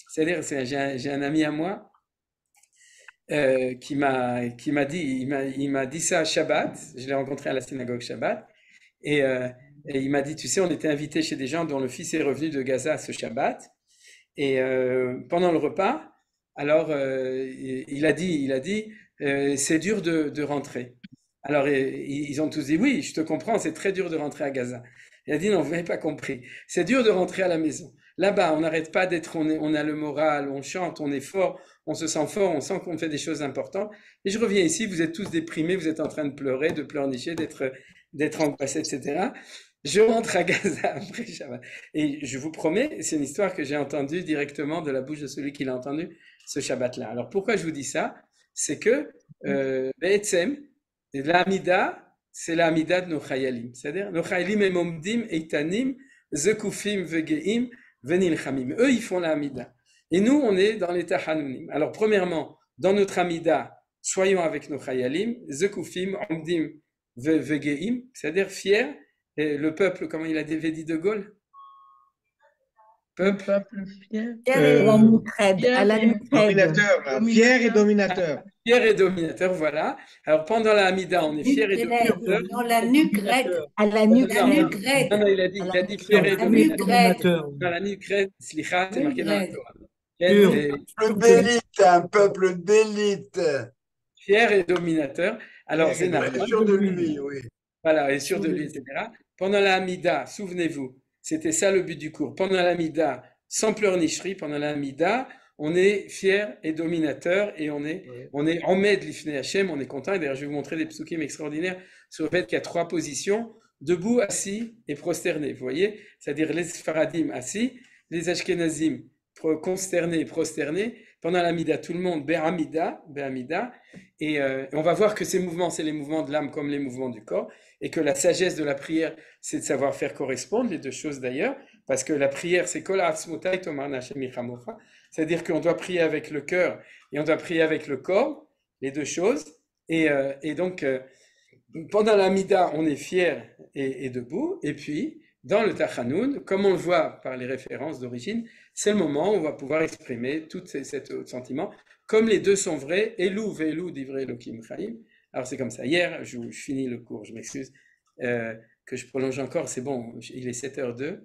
C'est-à-dire, j'ai un ami à moi qui m'a dit, il m'a dit ça à Shabbat, je l'ai rencontré à la synagogue Shabbat, et il m'a dit, tu sais, on était invité chez des gens dont le fils est revenu de Gaza ce Shabbat, et pendant le repas, alors il a dit, c'est dur de rentrer. Alors ils ont tous dit, oui, je te comprends, c'est très dur de rentrer à Gaza. Il a dit, non, vous n'avez pas compris. C'est dur de rentrer à la maison. Là-bas, on n'arrête pas d'être, on a le moral, on chante, on est fort, on se sent fort, on sent qu'on fait des choses importantes. Et je reviens ici, vous êtes tous déprimés, vous êtes en train de pleurer, de pleurnicher, d'être angoissés, etc. Je rentre à Gaza après Shabbat. Et je vous promets, c'est une histoire que j'ai entendue directement de la bouche de celui qui l'a entendue ce Shabbat-là. Alors pourquoi je vous dis ça? C'est que, Be'etzem, la Hamida, c'est la Hamida de nos Chayalim. C'est-à-dire, nos Chayalim emomdim eitanim, zekufim vegeim, venilchamim. Eux, ils font la Hamida. Et nous, on est dans les Tachanunim. Alors, premièrement, dans notre Hamida, soyons avec nos Chayalim, zekufim, omdim, vegeim, c'est-à-dire fiers. Et le peuple, comment il a dit De Gaulle? Peuple fier. Dominateur. Fier et dominateur. Fier et dominateur, voilà. Alors pendant la Hamida, on est fier et dominateur. Dans la nuque raide. À la nuque raide. Non, il a dit fier et dominateur. Dans la nuque raide, slicha, c'est marqué dans la Torah. Un peuple d'élite. Fier et dominateur. Alors c'est normal. Sûr de lui, oui. Voilà, et sûr de lui, etc. Pendant la Hamida, souvenez-vous, c'était ça le but du cours. Pendant la Hamida, sans pleurnicherie pendant la Mida. On est fier et dominateur et on est Omed Lifnei Hashem, on est content. Et d'ailleurs, je vais vous montrer des psukim extraordinaires sur le fait qu'il y a 3 positions, debout, assis et prosterné. Vous voyez? C'est-à-dire les Sfaradim assis, les Ashkenazim consternés et prosternés. Pendant la Mida, tout le monde Be'amida. Et on va voir que ces mouvements, c'est les mouvements de l'âme comme les mouvements du corps. Et que la sagesse de la prière, c'est de savoir faire correspondre les deux choses d'ailleurs. Parce que la prière, c'est Kol Ha'atzmotai Tomar Hashem Yichamocha. C'est-à-dire qu'on doit prier avec le cœur et on doit prier avec le corps, les deux choses. Et donc, pendant la Mida, on est fier et debout. Et puis, dans le Tachanoun, comme on le voit par les références d'origine, c'est le moment où on va pouvoir exprimer tout ces sentiments. Comme les deux sont vrais, Elou ve'elou divrei Elokim chaim. Alors c'est comme ça. Hier, je finis le cours, je m'excuse que je prolonge encore, c'est bon, il est 7h02.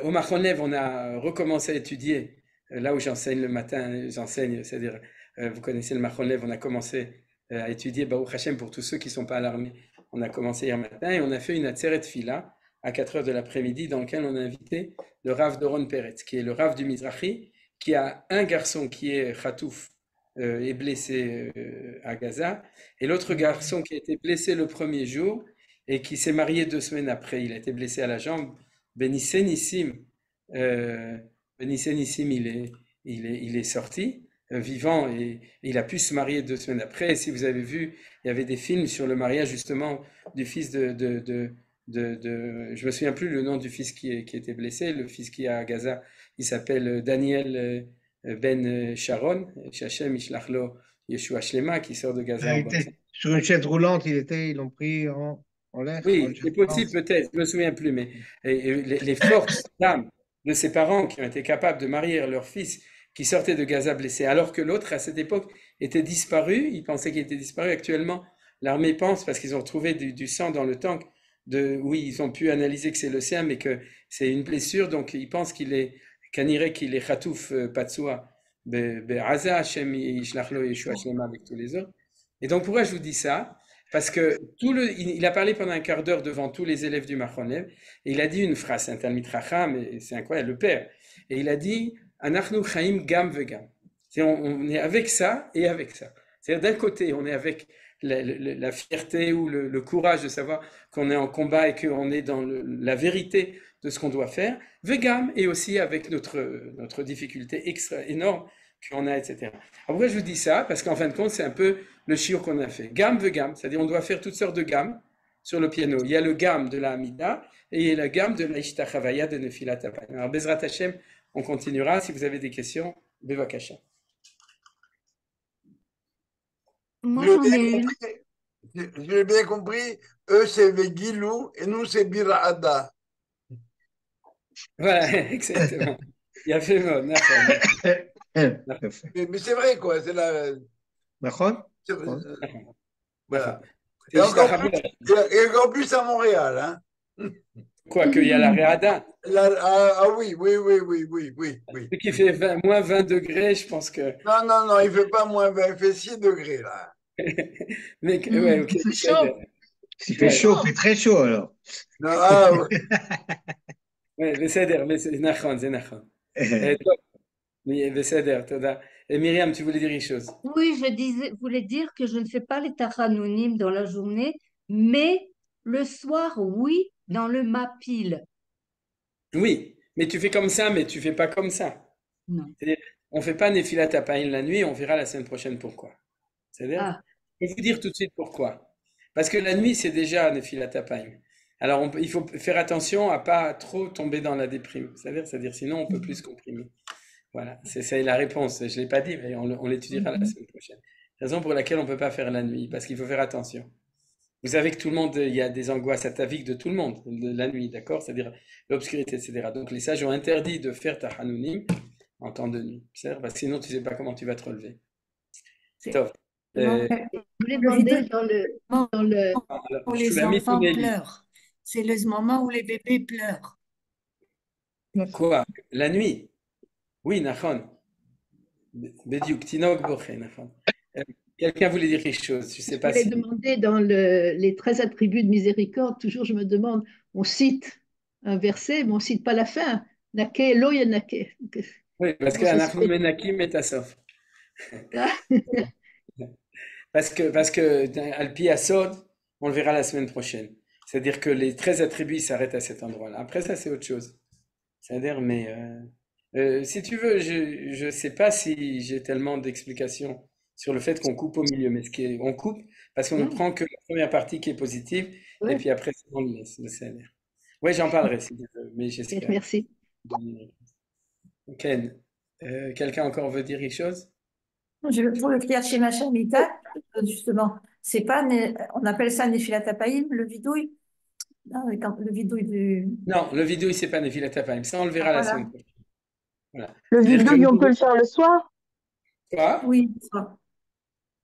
Au Machon Lev, on a recommencé à étudier, là où j'enseigne le matin, c'est-à-dire, vous connaissez le Machon Lev, on a commencé à étudier Baruch Hashem pour tous ceux qui ne sont pas à l'armée. On a commencé hier matin et on a fait une Atzeret Fila à 4h de l'après-midi dans lequel on a invité le Rav Doron Peretz, qui est le Rav du Mizrahi, qui a un garçon qui est Khatouf, est blessé à Gaza, et l'autre garçon qui a été blessé le premier jour et qui s'est marié 2 semaines après. Il a été blessé à la jambe. Benissen Nissim, il est sorti vivant et il a pu se marier 2 semaines après. Et si vous avez vu, il y avait des films sur le mariage justement du fils je me souviens plus le nom du fils qui était blessé, le fils qui est à Gaza, il s'appelle Daniel Ben Sharon, Shachem Ishlachlo Yeshua Shlema, qui sort de Gaza. Sur une chaise roulante, ils l'ont pris en l'air. Oui, c'est possible peut-être, je me souviens plus, mais les forces d'âme de ses parents qui ont été capables de marier leur fils qui sortait de Gaza blessé, alors que l'autre à cette époque était disparu, ils pensaient qu'il était disparu. Actuellement, l'armée pense, parce qu'ils ont retrouvé du sang dans le tank, oui, ils ont pu analyser que c'est le sien, mais que c'est une blessure, donc ils pensent qu'il est Khatouf Patsua, Be'aza, Hashem Yishlachlo Yeshua Shlema avec tous les autres. Et donc pourquoi je vous dis ça? Parce que il a parlé pendant un quart d'heure devant tous les élèves du Machon Lev, et il a dit une phrase, c'est un Talmid Chacham, et c'est incroyable, le père. Et il a dit, Anachnu Chaim Gam Vegam. On est avec ça et avec ça. C'est-à-dire d'un côté, on est avec la fierté ou le courage de savoir qu'on est en combat et qu'on est dans la vérité de ce qu'on doit faire, Vegam, et aussi avec notre difficulté extra énorme qu'on a, etc. Alors pourquoi je vous dis ça? Parce qu'en fin de compte, c'est un peu le shiur qu'on a fait. Gam, Vegam, c'est-à-dire on doit faire toutes sortes de gammes sur le piano. Il y a le gam de la Hamida et il y a la gamme de la Ishtachavaya de Nefilat Apayim. Alors Bezrat Hashem, on continuera. Si vous avez des questions, Bevakasha. Moi, j'en ai une. J'ai bien compris, eux c'est Vegilou et nous c'est Birada. Voilà, exactement. Il y a fait mot, mais c'est vrai quoi, c'est la. D'accord. Voilà. Et encore plus à Montréal, hein. Quoi, qu'il y a la Réada? Oui. Ce qui fait moins 20 degrés, je pense que. Non, il ne fait pas moins 20, il fait 6 degrés là. Mais, ouais, okay. Il fait chaud. S'il fait chaud, il fait très chaud alors. Non, ouais, בסדר, נכון, זה נכון. בסדר, תודה. Myriam, tu voulais dire une chose? Oui, je voulais dire que je ne fais pas les tachanounim dans la journée, mais le soir, oui, dans le mapil. Oui, mais tu fais comme ça, mais tu fais pas comme ça. Non. C'est-à-dire, on fait pas Nefilat Apayim la nuit, on verra la semaine prochaine pourquoi. C'est-à-dire, je vais vous dire tout de suite pourquoi. Parce que la nuit, c'est déjà Nefilat Apayim. Alors, il faut faire attention à pas trop tomber dans la déprime. C'est-à-dire, sinon, on peut plus se comprimer. Voilà, c'est la réponse. Je l'ai pas dit, mais on l'étudiera la semaine prochaine. Raison pour laquelle on peut pas faire la nuit, parce qu'il faut faire attention. Vous savez que tout le monde, il y a des angoisses ataviques de tout le monde, la nuit, d'accord? C'est-à-dire l'obscurité, etc. Donc les sages ont interdit de faire ta hanounim en temps de nuit. Parce que sinon, tu sais pas comment tu vas te relever. Top. Je voulais demander où les enfants pleurent. C'est le moment où les bébés pleurent. Quoi? La nuit? Oui, Nachon. Bediuk, Tinok Boche, Nachon. Quelqu'un voulait dire quelque chose, je sais pas si. Je voulais demander dans les 13 attributs de miséricorde, toujours je me demande, on cite un verset, mais on ne cite pas la fin. Nake, lo yenake. Oui, parce que Anachnu Menakim et Tasof. Parce que Alpi Asod, on le verra la semaine prochaine. C'est-à-dire que les 13 attributs s'arrêtent à cet endroit-là. Après ça, c'est autre chose. C'est-à-dire, mais si tu veux, je ne sais pas si j'ai tellement d'explications sur le fait qu'on coupe au milieu. Mais on coupe parce qu'on ne prend que la première partie qui est positive et puis après, on le laisse, le CNR. Oui, j'en parlerai si tu veux, mais j'espère. Merci. Ken, quelqu'un encore veut dire quelque chose? Pour le Kriyat Shema Shamita, justement, c'est pas, on appelle ça Nephilat Hapaim, le vidouille. Non, le vidouille du. Non, le vidouille, c'est pas Nephilat Hapaim. Ça, on le verra la semaine prochaine. Voilà. Le vidouille, on peut le faire le soir? Quoi? Oui, le soir.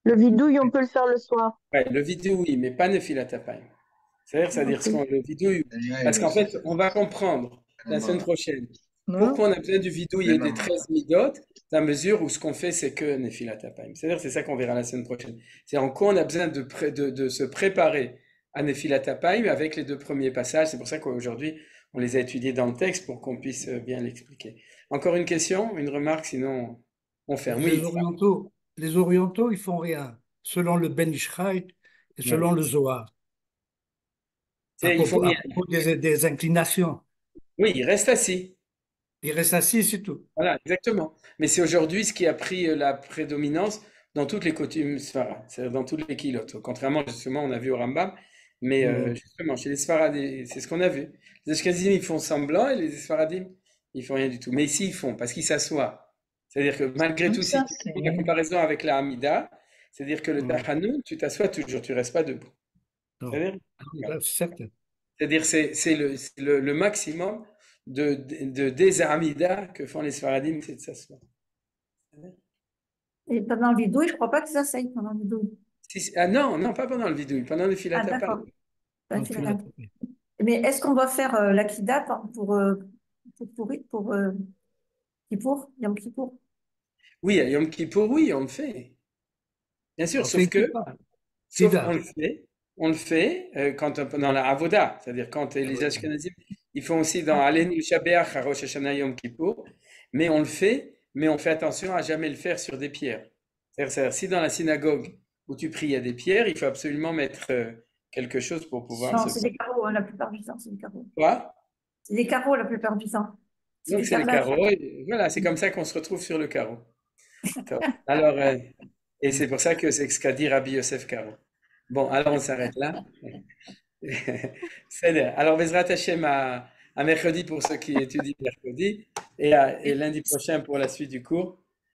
Le vidouille, on peut le faire le soir. Ouais, le vidouille, oui, mais pas Nephilat Hapaim. C'est-à-dire le vidouille. Parce qu'en fait, on va comprendre la semaine prochaine pourquoi on a besoin du vidouille et des 13 midot, dans la mesure où ce qu'on fait, c'est que Nephilat Hapaim. C'est-à-dire, c'est ça qu'on verra la semaine prochaine. C'est en quoi on a besoin de se préparer à Nephilat Hapaim avec les 2 premiers passages. C'est pour ça qu'aujourd'hui, on les a étudiés dans le texte pour qu'on puisse bien l'expliquer. Encore une question, une remarque, sinon on ferme. Les orientaux, ils font rien, selon le Ben Ishraï et selon le Zohar. À propos des inclinations. Oui, ils restent assis. Ils restent assis, c'est tout. Voilà, exactement. Mais c'est aujourd'hui ce qui a pris la prédominance dans toutes les coutumes sfarades, c'est-à-dire dans toutes les kilotes. Contrairement, justement, on a vu au Rambam, mais justement, chez les sfaradim, c'est ce qu'on a vu. Les ashkenazim, ils font semblant et les sfaradim, ils font rien du tout. Mais ici, ils font, parce qu'ils s'assoient. C'est-à-dire que malgré tout, si tu fais la comparaison avec la Hamida, c'est-à-dire que le Tachanoun, tu t'assois toujours, tu restes pas debout. C'est-à-dire, c'est-à-dire c'est le maximum des Hamida que font les Sfaradim, c'est de s'asseoir. Et pendant le vidouille, je ne crois pas qu'ils essayent pendant le vidouille. Non, pas pendant le vidouille, pendant le filat d'accord. Mais est-ce qu'on va faire l'Akida pour Kippour, Yom Kippour? Oui, à Yom Kippour, oui, on le fait. Bien sûr, on le fait quand dans la Avoda, c'est-à-dire quand les Ashkenazim, ils font aussi dans Alenu Shabeach à Rosh Hashanah Yom Kippour, mais on le fait, mais on fait attention à jamais le faire sur des pierres. C'est-à-dire si dans la synagogue où tu pries il y a des pierres, il faut absolument mettre quelque chose pour pouvoir. Non, c'est des carreaux, hein, la plupart du temps, c'est des carreaux. Quoi? C'est des carreaux la plupart du temps. Donc c'est les carreaux, et voilà, c'est comme ça qu'on se retrouve sur le carreau. Alors, et c'est pour ça que c'est ce qu'a dit Rabbi Yosef Karo. Bon, alors on s'arrête là. Alors, Bezrat Hashem à mercredi pour ceux qui étudient mercredi et lundi prochain pour la suite du cours.